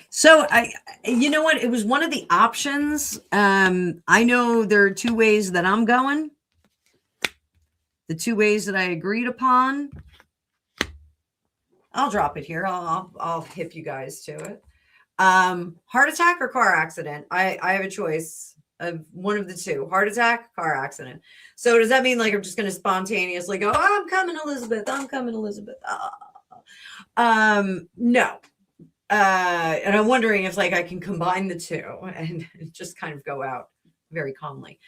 So you know what? It was one of the options. I know there are 2 ways that I'm going. The 2 ways that I agreed upon. I'll drop it here. I'll hip you guys to it. Heart attack or car accident? I have a choice of one of the 2. Heart attack, car accident. So does that mean like I'm just going to spontaneously go, oh, I'm coming, Elizabeth. I'm coming, Elizabeth. No. And I'm wondering if like I can combine the 2 and just kind of go out very calmly.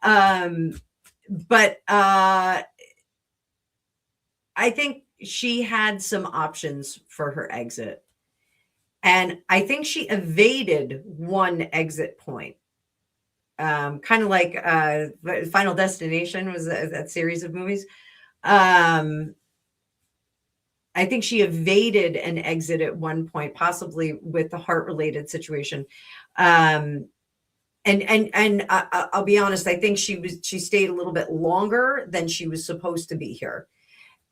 But I think she had some options for her exit. And I think she evaded one exit point. Kind of like Final Destination was that series of movies. I think she evaded an exit at one point, possibly with the heart-related situation. And I'll be honest, I think she stayed a little bit longer than she was supposed to be here.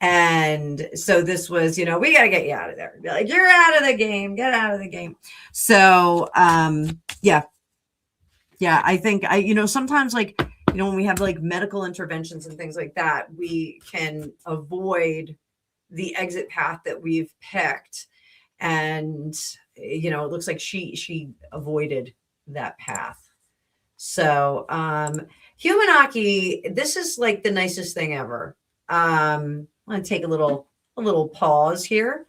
And so this was, you know, we got to get you out of there. Be like, you're out of the game. Get out of the game. So, yeah, I think you know, sometimes like, you know, when we have like medical interventions and things like that, we can avoid the exit path that we've picked. And, you know, it looks like she avoided that path. So, Humanaki, this is like the nicest thing ever. I'm going to take a little pause here.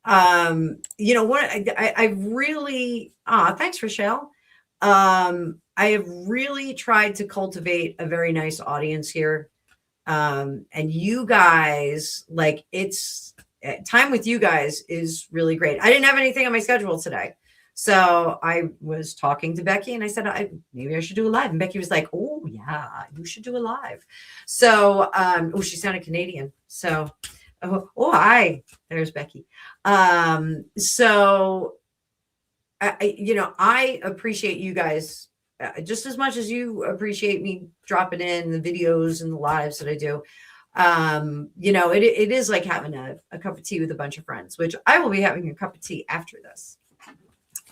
You know what? I really, thanks, Rochelle. I have really tried to cultivate a very nice audience here. And you guys, like, it's time with you guys is really great. I didn't have anything on my schedule today. So I was talking to Becky and I said, maybe I should do a live. And Becky was like, oh yeah, you should do a live. So, she sounded Canadian. So, hi, there's Becky. So, you know, I appreciate you guys just as much as you appreciate me dropping in the videos and the lives that I do. You know, it is like having a cup of tea with a bunch of friends, which I will be having a cup of tea after this.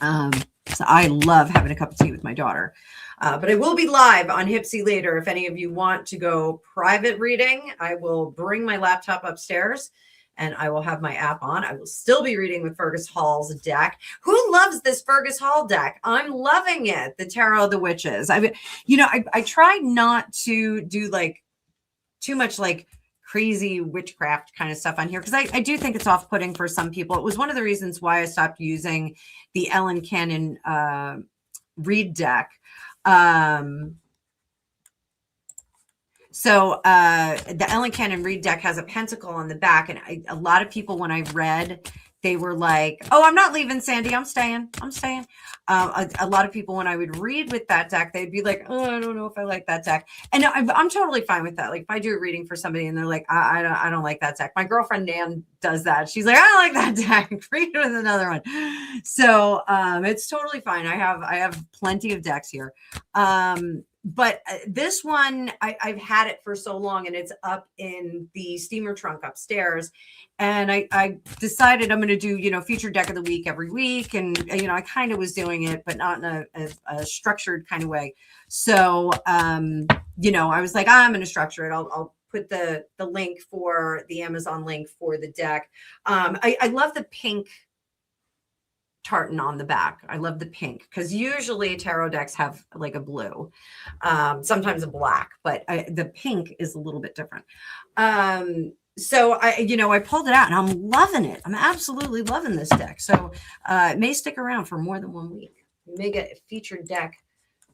So I love having a cup of tea with my daughter. But I will be live on Hipsy later. If any of you want to go private reading, I will bring my laptop upstairs and I will have my app on. I will still be reading with Fergus Hall's deck. Who loves this Fergus Hall deck? I'm loving it. The Tarot of the Witches. You know, I tried not to do like too much like crazy witchcraft kind of stuff on here because I do think it's off-putting for some people. It was one of the reasons why I stopped using the Ellen Cannon read deck. So the Ellen Cannon read deck has a pentacle on the back, and a lot of people, when I read, they were like, "Oh, I'm not leaving, Sandy. I'm staying. I'm staying." A lot of people, when I would read with that deck, they'd be like, "Oh, I don't know if I like that deck," and I'm totally fine with that. Like, if I do a reading for somebody and they're like, "I don't like that deck," my girlfriend Nan does that. She's like, "I don't like that deck. Read with another one." So it's totally fine. I have plenty of decks here. But this one, I've had it for so long, and it's up in the steamer trunk upstairs. And I decided I'm going to do, you know, featured deck of the week every week. And, you know, I kind of was doing it, but not in a structured kind of way. So, you know, I was like, I'm going to structure it. I'll put the link for the Amazon link for the deck. I love the pink tartan on the back. I love the pink because usually tarot decks have like a blue, sometimes a black, but the pink is a little bit different. So I pulled it out and I'm loving it. I'm absolutely loving this deck. So it may stick around for more than 1 week. We may get a featured deck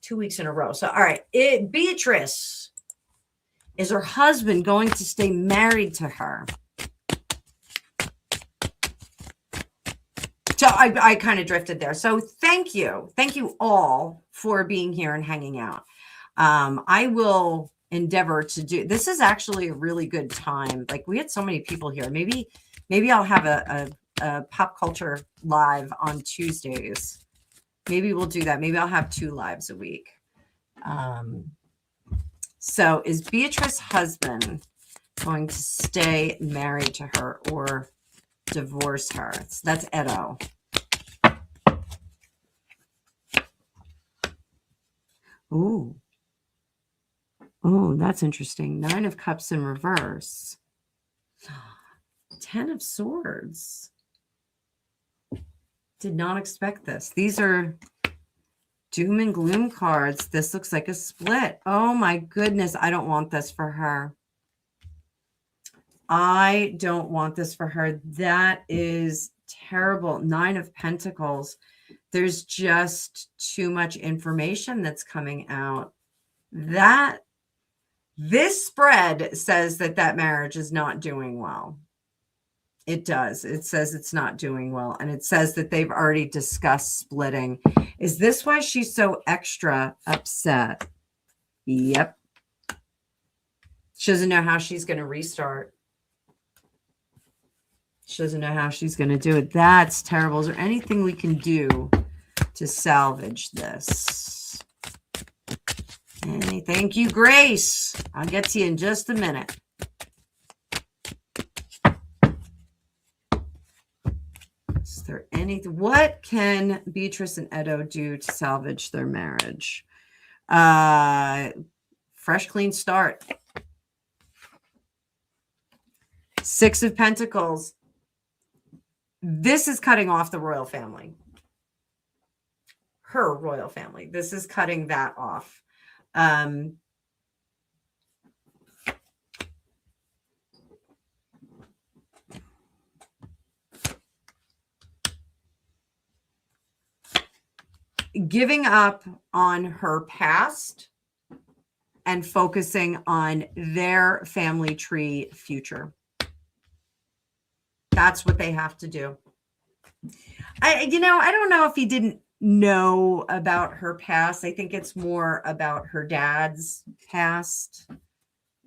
2 weeks in a row. So, all right. Beatrice, is her husband going to stay married to her? So I kind of drifted there. So thank you. Thank you all for being here and hanging out. I will endeavor to do, this is actually a really good time. Like, we had so many people here. Maybe I'll have a pop culture live on Tuesdays. Maybe we'll do that. Maybe I'll have 2 lives a week. So is Beatrice's husband going to stay married to her or divorce her? That's Edo. Oh, that's interesting. 9 of Cups in reverse. 10 of Swords. Did not expect this. These are doom and gloom cards. This looks like a split. Oh my goodness. I don't want this for her. I don't want this for her. That is terrible. 9 of Pentacles. There's just too much information that's coming out. This spread says that marriage is not doing well. It does. It says it's not doing well. And it says that they've already discussed splitting. Is this why she's so extra upset? Yep. She doesn't know how she's going to restart. She doesn't know how she's going to do it. That's terrible. Is there anything we can do to salvage this? Thank you, Grace. I'll get to you in just a minute. Is there anything? What can Beatrice and Edo do to salvage their marriage? Fresh, clean start. 6 of Pentacles. This is cutting off the royal family. Her royal family. This is cutting that off. Giving up on her past and focusing on their family tree future. That's what they have to do. I don't know if he didn't know about her past. I think it's more about her dad's past.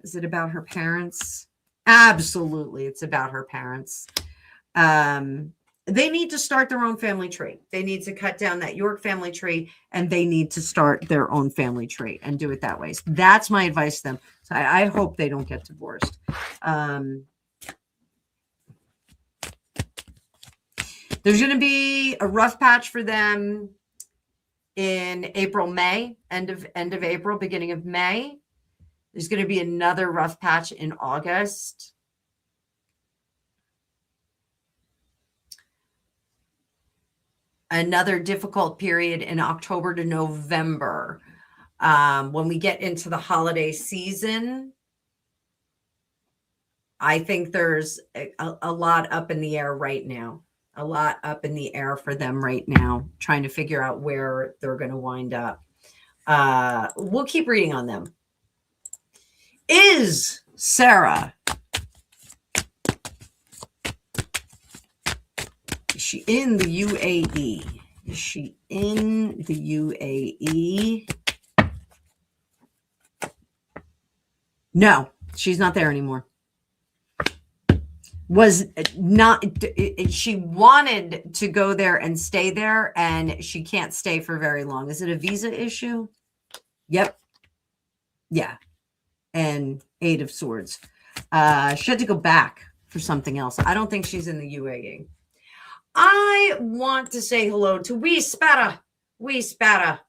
Is it about her parents? Absolutely, it's about her parents. They need to start their own family tree. They need to cut down that York family tree, and they need to start their own family tree and do it that way. So that's my advice to them. So I hope they don't get divorced. There's going to be a rough patch for them in April, May, end of April, beginning of May. There's going to be another rough patch in August. Another difficult period in October to November. When we get into the holiday season, I think there's a lot up in the air right now. A lot up in the air for them right now, trying to figure out where they're going to wind up. We'll keep reading on them. Is Sarah... Is she in the UAE? Is she in the UAE? No, she's not there anymore. Was not, she wanted to go there and stay there, and she can't stay for very long. Is it a visa issue? Yep. Yeah. And 8 of Swords. She had to go back for something else. I don't think she's in the UAE. I want to say hello to Wee Spatta. Wee Spatta.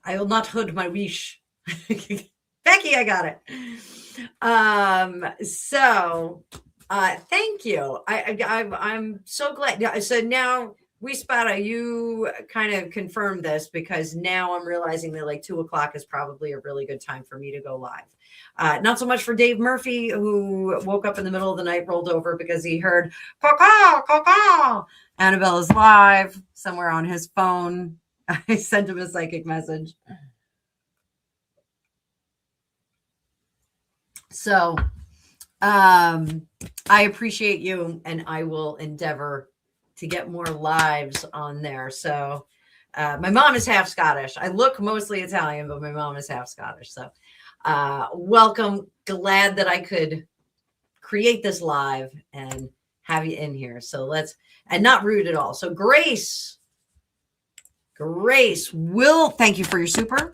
I will not hood my wish. Becky, I got it. Thank you. I'm so glad. So now, Wee Spatta, you kind of confirmed this, because now I'm realizing that like 2:00 is probably a really good time for me to go live. Not so much for Dave Murphy, who woke up in the middle of the night, rolled over because he heard caw, caw. Annabelle is live somewhere on his phone. I sent him a psychic message. So I appreciate you, and I will endeavor to get more lives on there. So my mom is half Scottish. I look mostly Italian, but my mom is half Scottish. So welcome. Glad that I could create this live and have you in here. So and not rude at all. So Grace, thank you for your super.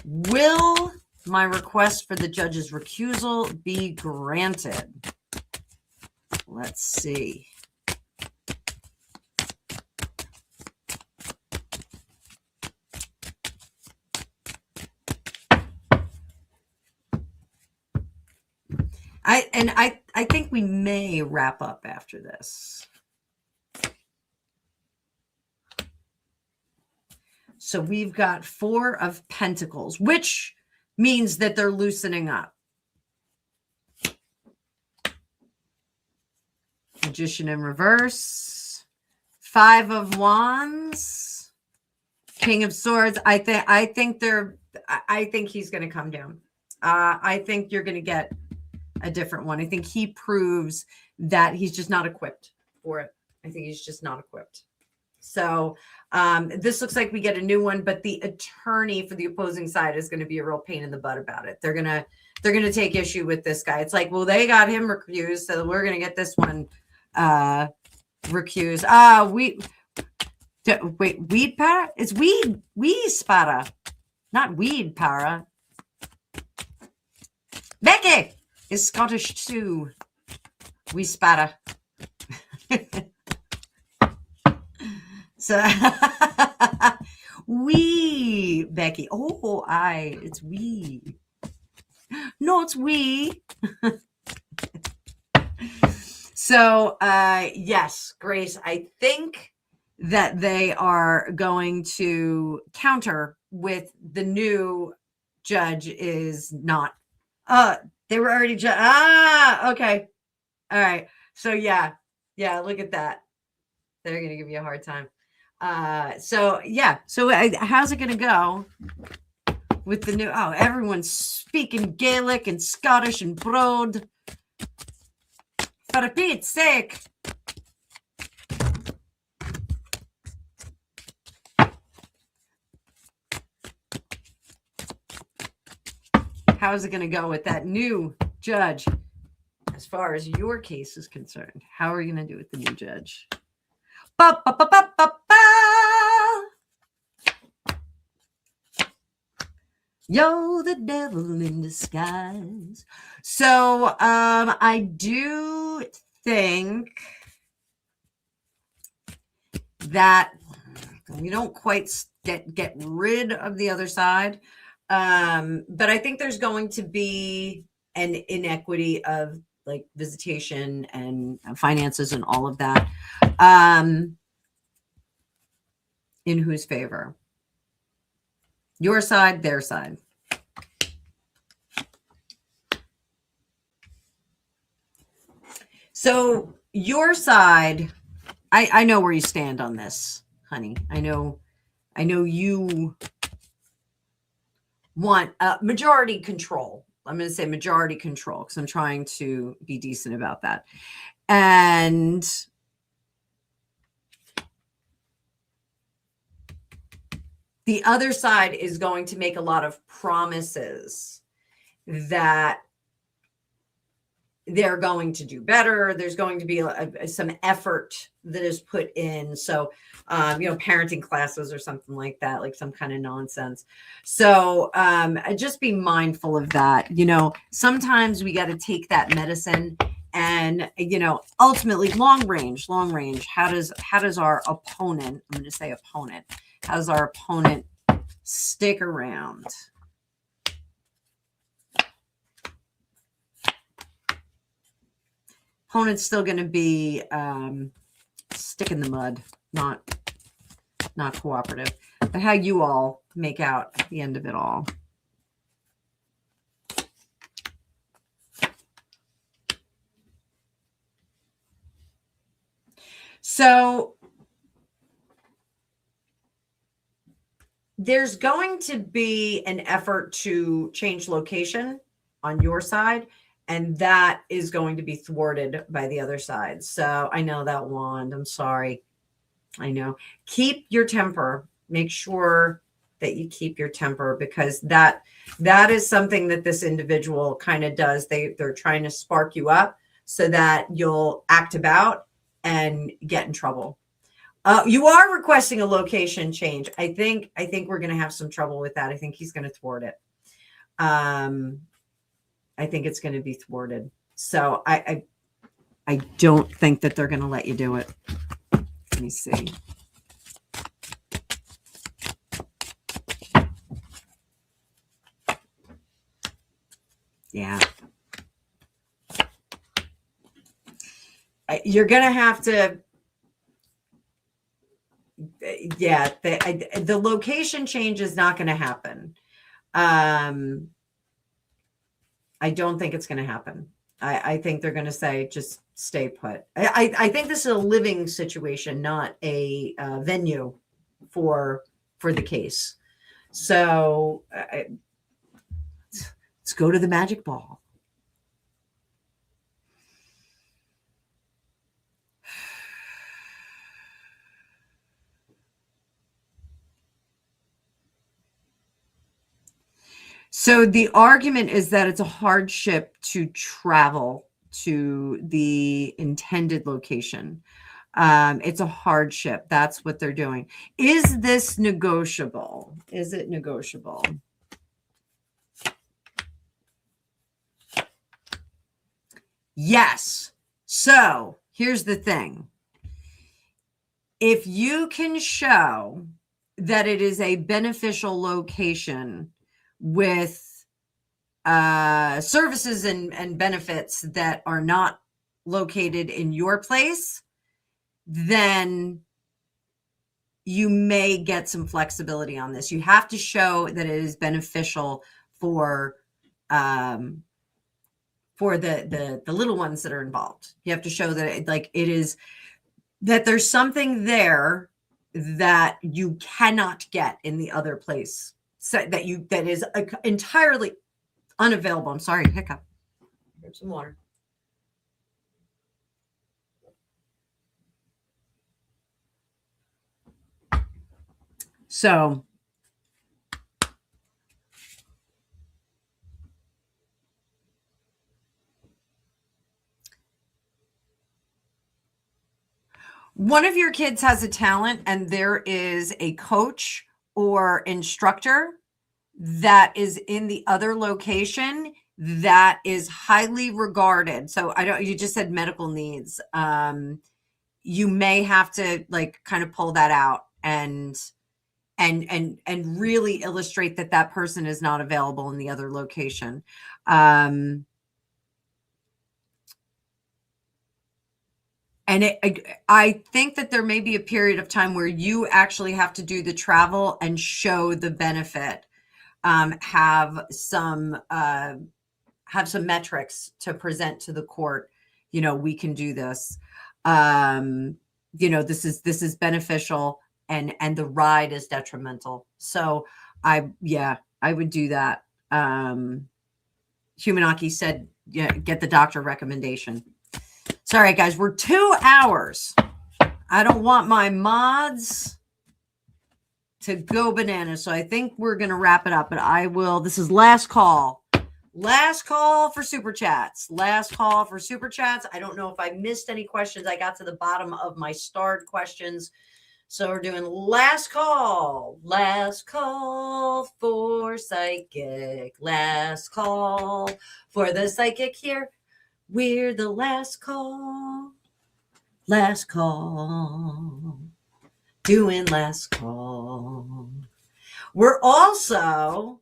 Will my request for the judge's recusal be granted? Let's see. I think we may wrap up after this. So we've got 4 of Pentacles, which means that they're loosening up. Magician in reverse. 5 of Wands. King of Swords. I think he's going to come down. I think you're going to get a different one. I think he proves that he's just not equipped for it. I think he's just not equipped. So this looks like we get a new one, but the attorney for the opposing side is going to be a real pain in the butt about it. They're going to take issue with this guy. It's like, well, they got him recused, so we're going to get this one recused. Wait, weed para? It's weed spada, not weed para. Becky is Scottish too. We spada. So we, Becky. Oh, it's we. No, it's we. So, yes, Grace, I think that they are going to counter with the new judge is not, they were already, okay. All right. So yeah, look at that. They're going to give you a hard time. So how's it going to go with the new, everyone's speaking Gaelic and Scottish and Broad. For Pete's sake. How's it going to go with that new judge? As far as your case is concerned, how are you going to do with the new judge? Ba, ba, ba, ba, ba, ba. You're the devil in disguise. So I do think that we don't quite get rid of the other side. But I think there's going to be an inequity of like visitation and finances and all of that. In whose favor? Your side, their side. So your side, I know where you stand on this, honey. I know you want majority control. I'm going to say majority control because I'm trying to be decent about that. And the other side is going to make a lot of promises that they're going to do better. There's going to be some effort that is put in. So, parenting classes or something like that, like some kind of nonsense. So just be mindful of that. Sometimes we got to take that medicine and, ultimately long range, how does our opponent, I'm going to say opponent, how does our opponent stick around? Opponent's still going to be stick in the mud, not cooperative. But how you all make out at the end of it all. So there's going to be an effort to change location on your side. And that is going to be thwarted by the other side. So I know that wand. I'm sorry. I know. Keep your temper. Make sure that you keep your temper because that is something that this individual kind of does. They're trying to spark you up so that you'll act about and get in trouble. You are requesting a location change. I think we're going to have some trouble with that. I think he's going to thwart it. I think it's going to be thwarted. So I don't think that they're going to let you do it. Let me see. Yeah. You're going to have to, the location change is not going to happen. I don't think it's going to happen. I think they're going to say, just stay put. I think this is a living situation, not a venue for the case. So let's go to the magic ball. So the argument is that it's a hardship to travel to the intended location. It's a hardship. That's what they're doing. Is this negotiable? Is it negotiable? Yes. So here's the thing. If you can show that it is a beneficial location with services and benefits that are not located in your place, then you may get some flexibility on this. You have to show that it is beneficial for the little ones that are involved. You have to show that it is, that there's something there that you cannot get in the other place, so that is entirely unavailable. I'm sorry, hiccup. Here's some water. So one of your kids has a talent and there is a coach or instructor that is in the other location that is highly regarded. So you just said medical needs. You may have to kind of pull that out and really illustrate that person is not available in the other location. I think that there may be a period of time where you actually have to do the travel and show the benefit, have some metrics to present to the court. We can do this. This is beneficial, and the ride is detrimental. So I would do that. Humanaki said, get the doctor recommendation. Sorry, guys, we're 2 hours. I don't want my mods to go bananas, so I think we're going to wrap it up, but I will. This is last call. Last call for Super Chats. Last call for Super Chats. I don't know if I missed any questions. I got to the bottom of my starred questions. So we're doing last call. Last call for psychic. Last call for the psychic here. We're the last call. Last call. Doing last call. We're also,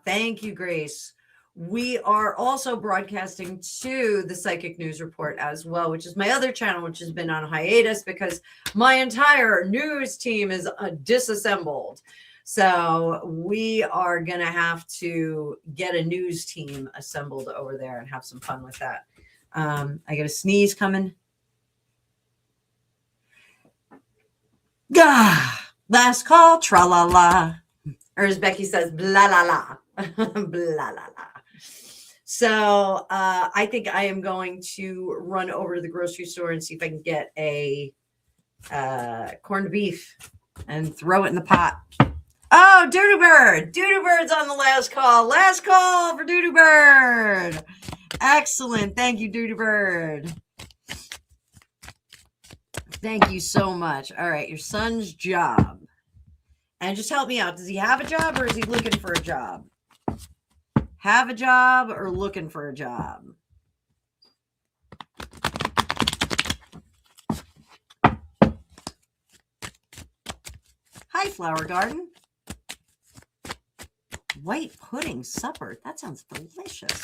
thank you, Grace. We are also broadcasting to the Psychic News Report as well, which is my other channel, which has been on hiatus because my entire news team is disassembled. So we are going to have to get a news team assembled over there and have some fun with that. I got a sneeze coming. Gah! Last call, tra-la-la. Or as Becky says, blah-la-la. Blah-la-la. So I think I am going to run over to the grocery store and see if I can get a corned beef and throw it in the pot. Oh, Doodoo Bird. Doodoo Bird's on the last call. Last call for Doodoo Bird. Excellent. Thank you, Doodoo Bird. Thank you so much. All right, your son's job. And just help me out. Does he have a job or is he looking for a job? Have a job or looking for a job? Hi, Flower Garden. White pudding supper. That sounds delicious.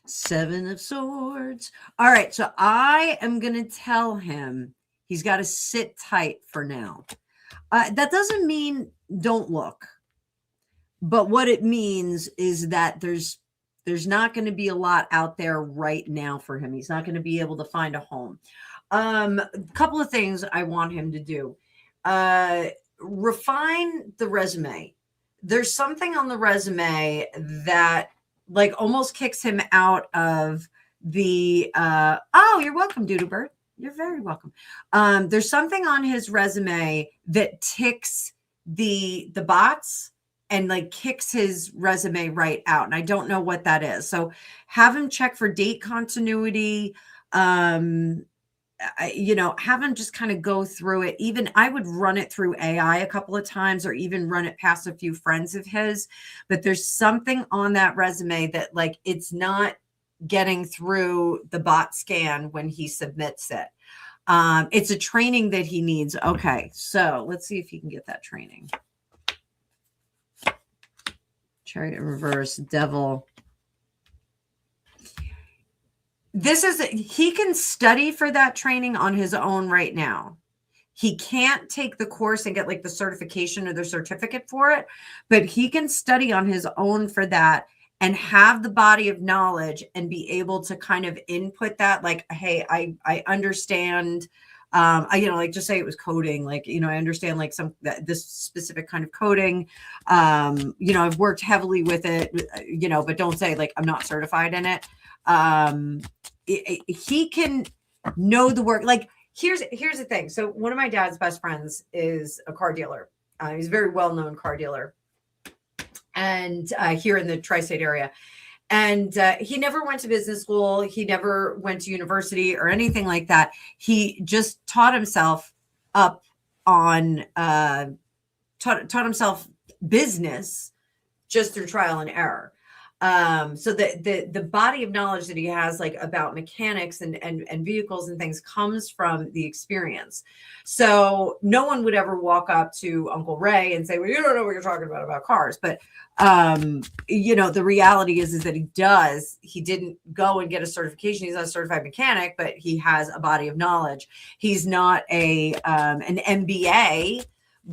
Seven of Swords. All right, so I am going to tell him he's got to sit tight for now. That doesn't mean don't look. But what it means is that there's not going to be a lot out there right now for him. He's not going to be able to find a home. A couple of things I want him to do. Refine the resume. There's something on the resume that almost kicks him out of the oh, you're welcome, Doodoo Bird. You're very welcome. There's something on his resume that ticks the bots and kicks his resume right out. And I don't know what that is. So have him check for date continuity. Have him just kind of go through it. Even I would run it through AI a couple of times or even run it past a few friends of his. But there's something on that resume that it's not getting through the bot scan when he submits it. It's a training that he needs. Okay, so let's see if he can get that training. Chariot in reverse, devil. He can study for that training on his own right now. He can't take the course and get like the certification or the certificate for it, but he can study on his own for that and have the body of knowledge and be able to kind of input that, like, hey, I understand, like just say it was coding, like, I understand like this specific kind of coding. I've worked heavily with it, but don't say like I'm not certified in it. He can know the work. Like, here's the thing. So one of my dad's best friends is a car dealer. He's a very well-known car dealer, and here in the tri-state area. And he never went to business school. He never went to university or anything like that. He just taught himself up on taught himself business just through trial and error. So the body of knowledge that he has, like, about mechanics and vehicles and things, comes from the experience. So no one would ever walk up to Uncle Ray and say, well, you don't know what you're talking about cars. But, the reality is that he didn't go and get a certification. He's not a certified mechanic, but he has a body of knowledge. He's not an MBA,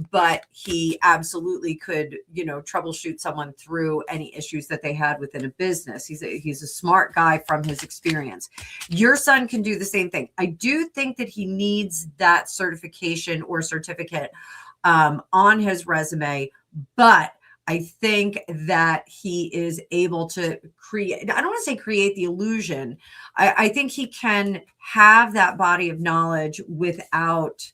but he absolutely could, troubleshoot someone through any issues that they had within a business. He's a smart guy from his experience. Your son can do the same thing. I do think that he needs that certification or certificate on his resume, but I think that he is able to create, I don't want to say create the illusion. I think he can have that body of knowledge without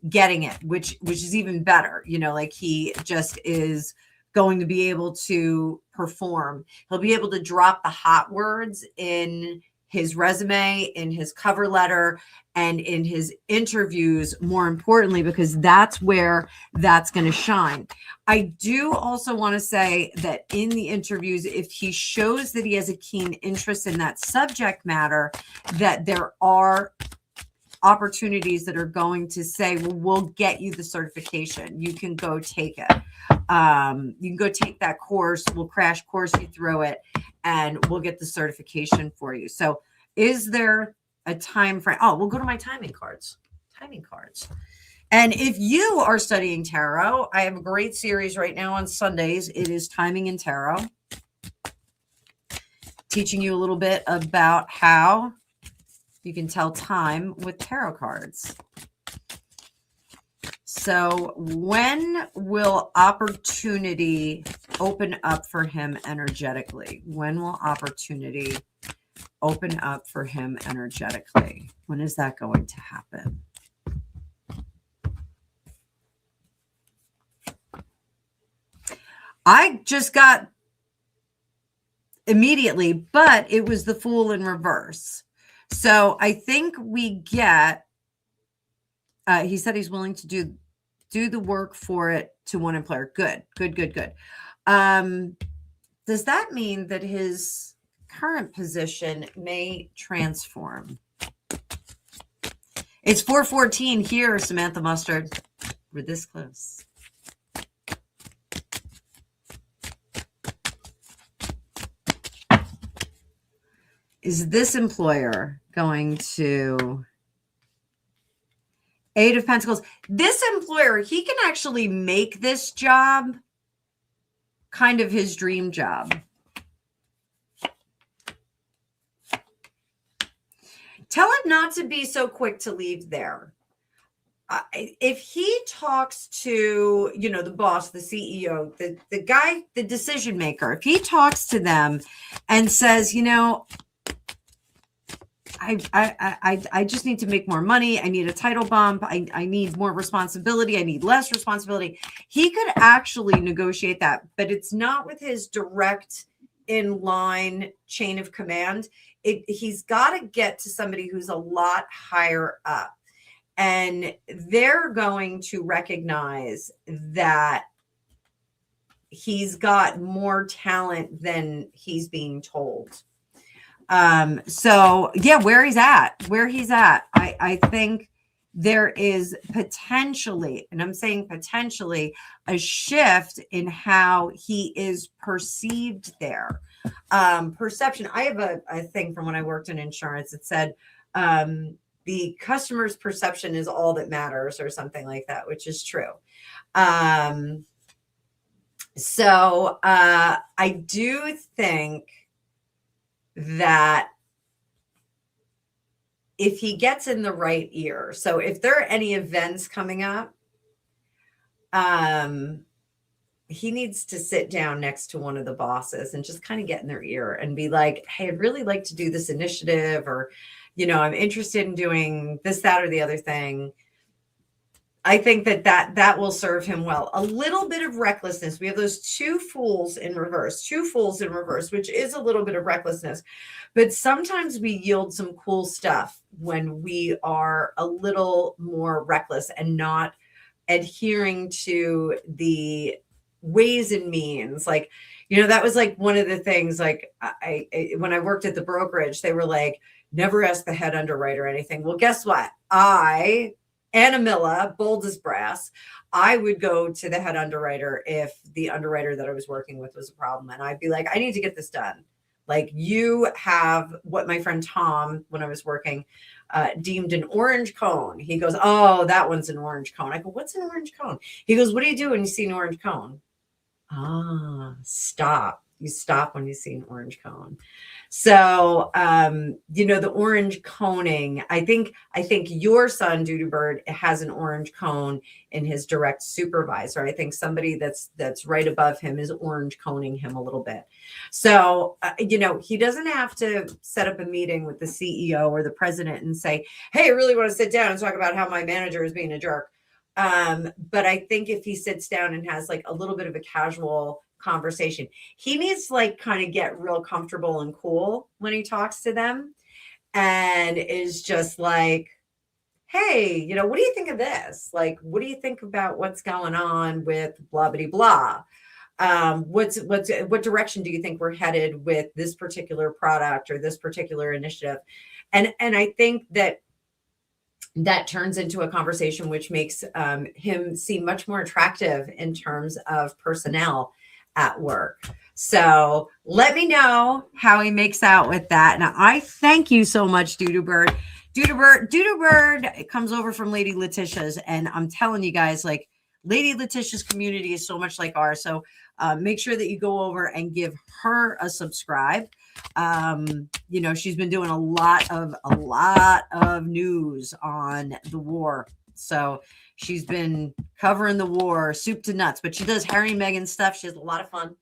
getting it, which is even better. Like, he just is going to be able to perform. He'll be able to drop the hot words in his resume, in his cover letter, and in his interviews, more importantly, because that's where that's going to shine. I do also want to say that in the interviews, if he shows that he has a keen interest in that subject matter, that there are opportunities that are going to say, well, we'll get you the certification. You can go take it. You can go take that course. We'll crash course you through it, and we'll get the certification for you. So is there a time frame? Oh, we'll go to my timing cards. And if you are studying tarot, I have a great series right now on Sundays. It is Timing in Tarot, teaching you a little bit about how you can tell time with tarot cards. So when will opportunity open up for him energetically? When will opportunity open up for him energetically? When is that going to happen? I just got immediately, but it was the Fool in reverse. So I think we get, he said he's willing to do the work for it to one employer. Good. Does that mean that his current position may transform? It's 4:14 here, Samantha Mustard. We're this close. Is this employer going to... Eight of Pentacles. This employer, he can actually make this job kind of his dream job. Tell him not to be so quick to leave there. If he talks to, the boss, the CEO, the guy, the decision maker, if he talks to them and says, I just need to make more money. I need a title bump. I need more responsibility. I need less responsibility. He could actually negotiate that, but it's not with his direct in line chain of command. He's got to get to somebody who's a lot higher up, and they're going to recognize that he's got more talent than he's being told. So yeah, where he's at, I think there is potentially, and I'm saying potentially, a shift in how he is perceived there. Perception. I have a thing from when I worked in insurance. It said, the customer's perception is all that matters, or something like that, which is true. So I do think that if he gets in the right ear, so if there are any events coming up, he needs to sit down next to one of the bosses and just kind of get in their ear and be like, hey, I'd really like to do this initiative, or, I'm interested in doing this, that, or the other thing. I think that will serve him well. A little bit of recklessness. We have those two fools in reverse, which is a little bit of recklessness. But sometimes we yield some cool stuff when we are a little more reckless and not adhering to the ways and means. Like, that was like one of the things, like I when I worked at the brokerage, they were like, never ask the head underwriter anything. Well, guess what? Camilla, bold as brass, I would go to the head underwriter if the underwriter that I was working with was a problem. And I'd be like, I need to get this done. Like, you have what my friend Tom, when I was working, deemed an orange cone. He goes, oh, that one's an orange cone. I go, what's an orange cone? He goes, what do you do when you see an orange cone? Stop. You stop when you see an orange cone. So, the orange coning, I think your son, Doodoo Bird, has an orange cone in his direct supervisor. I think somebody that's right above him is orange coning him a little bit. So, he doesn't have to set up a meeting with the CEO or the president and say, hey, I really want to sit down and talk about how my manager is being a jerk. But I think if he sits down and has like a little bit of a casual conversation, he needs to like kind of get real comfortable and cool when he talks to them, and is just like, hey, what do you think of this? Like, what do you think about what's going on with blah blah blah? What direction do you think we're headed with this particular product or this particular initiative? And I think that turns into a conversation which makes him seem much more attractive in terms of personnel at work. So let me know how he makes out with that. Now, I thank you so much, Doodoo Bird. Doodoo Bird comes over from Lady Letitia's, and I'm telling you guys, like, Lady Letitia's community is so much like ours. So make sure that you go over and give her a subscribe. She's been doing a lot of news on the war. So she's been covering the war, soup to nuts, but she does Harry and Meghan stuff. She has a lot of fun.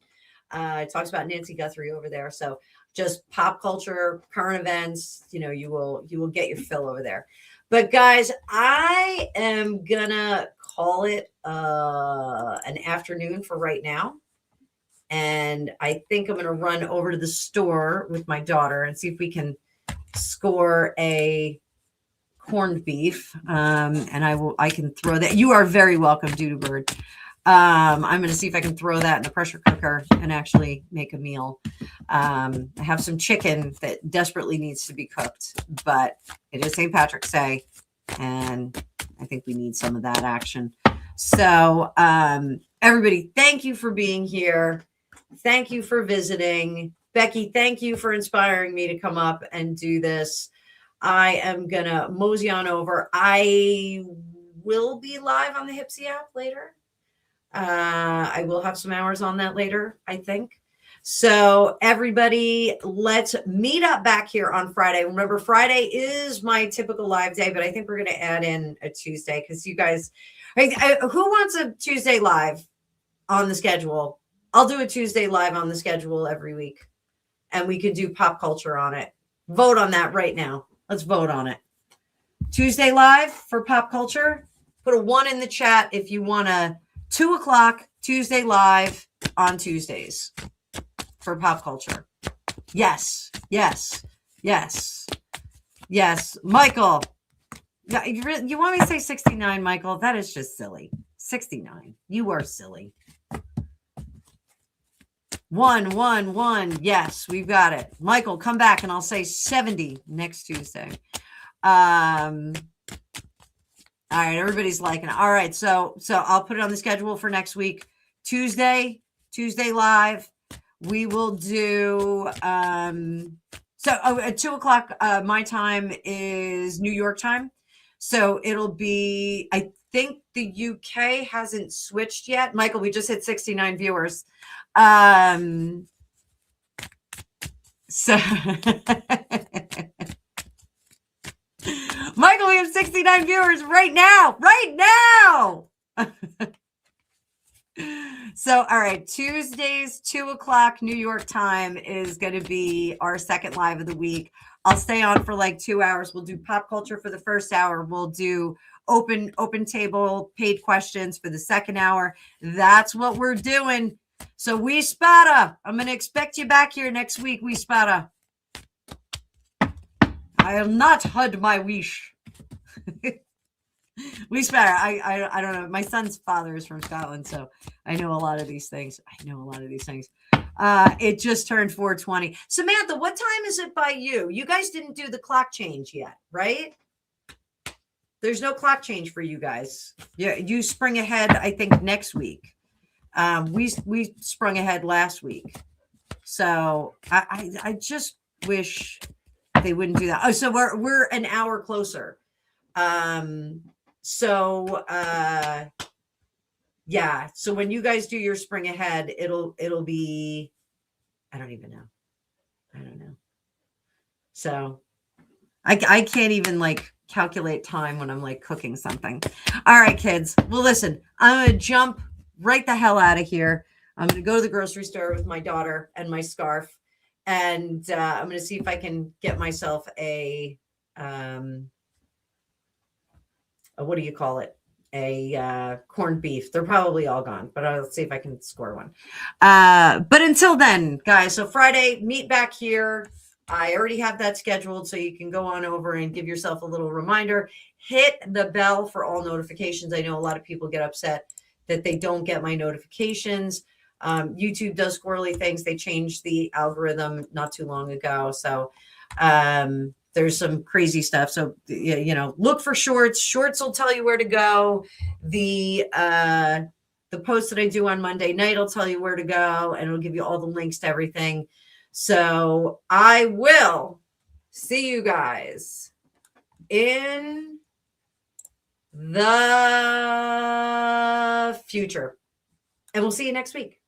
Talks about Nancy Guthrie over there. So just pop culture, current events, you will get your fill over there. But guys, I am gonna call it an afternoon for right now. And I think I'm going to run over to the store with my daughter and see if we can score a corned beef. And I can throw that. You are very welcome, Doodoo Bird. I'm going to see if I can throw that in the pressure cooker and actually make a meal. I have some chicken that desperately needs to be cooked, but it is St. Patrick's Day, and I think we need some of that action. So, everybody, thank you for being here. Thank you for visiting. Becky, thank you for inspiring me to come up and do this. I am going to mosey on over. I will be live on the Hipsy app later. I will have some hours on that later, I think. So everybody, let's meet up back here on Friday. Remember, Friday is my typical live day, but I think we're going to add in a Tuesday because you guys, who wants a Tuesday live on the schedule? I'll do a Tuesday live on the schedule every week, and we can do pop culture on it. Vote on that right now. Let's vote on it. Tuesday live for pop culture. Put a 1 in the chat if you want a 2:00 Tuesday live on Tuesdays for pop culture. Yes, yes, yes, yes. Michael, you want me to say 69, Michael? That is just silly. 69. You are silly. 111. Yes, we've got it. Michael, come back and I'll say 70 next Tuesday. All right, everybody's liking it. All right, so I'll put it on the schedule for next week. Tuesday live. We will do at 2:00 my time is New York time. So it'll be, I think the UK hasn't switched yet. Michael, we just hit 69 viewers. So Michael, we have 69 viewers right now. So, all right, Tuesdays, 2:00 New York time is going to be our second live of the week. I'll stay on for like 2 hours. We'll do pop culture for the first hour. We'll do open table paid questions for the second hour. That's what we're doing. So we Spada, I'm going to expect you back here next week. We Spada. I'll not hud my wish. We Spada. I don't know. My son's father is from Scotland, so I know a lot of these things. It just turned 4:20. Samantha, what time is it by you? You guys didn't do the clock change yet, right? There's no clock change for you guys. Yeah, you spring ahead, I think, next week. We sprung ahead last week. So I just wish they wouldn't do that. Oh, so we're an hour closer. Yeah. So when you guys do your spring ahead, it'll be, I don't know. So I can't even like calculate time when I'm like cooking something. All right, kids. Well, listen, I'm going to jump right the hell out of here. I'm going to go to the grocery store with my daughter and my scarf. And I'm going to see if I can get myself a what do you call it? A corned beef. They're probably all gone, but I'll see if I can score one. But until then, guys, so Friday, meet back here. I already have that scheduled, so you can go on over and give yourself a little reminder. Hit the bell for all notifications. I know a lot of people get upset that they don't get my notifications. YouTube does squirrely things. They changed the algorithm not too long ago. So there's some crazy stuff. So, look for shorts. Shorts will tell you where to go. The post that I do on Monday night will tell you where to go, and it'll give you all the links to everything. So I will see you guys in the future. And we'll see you next week.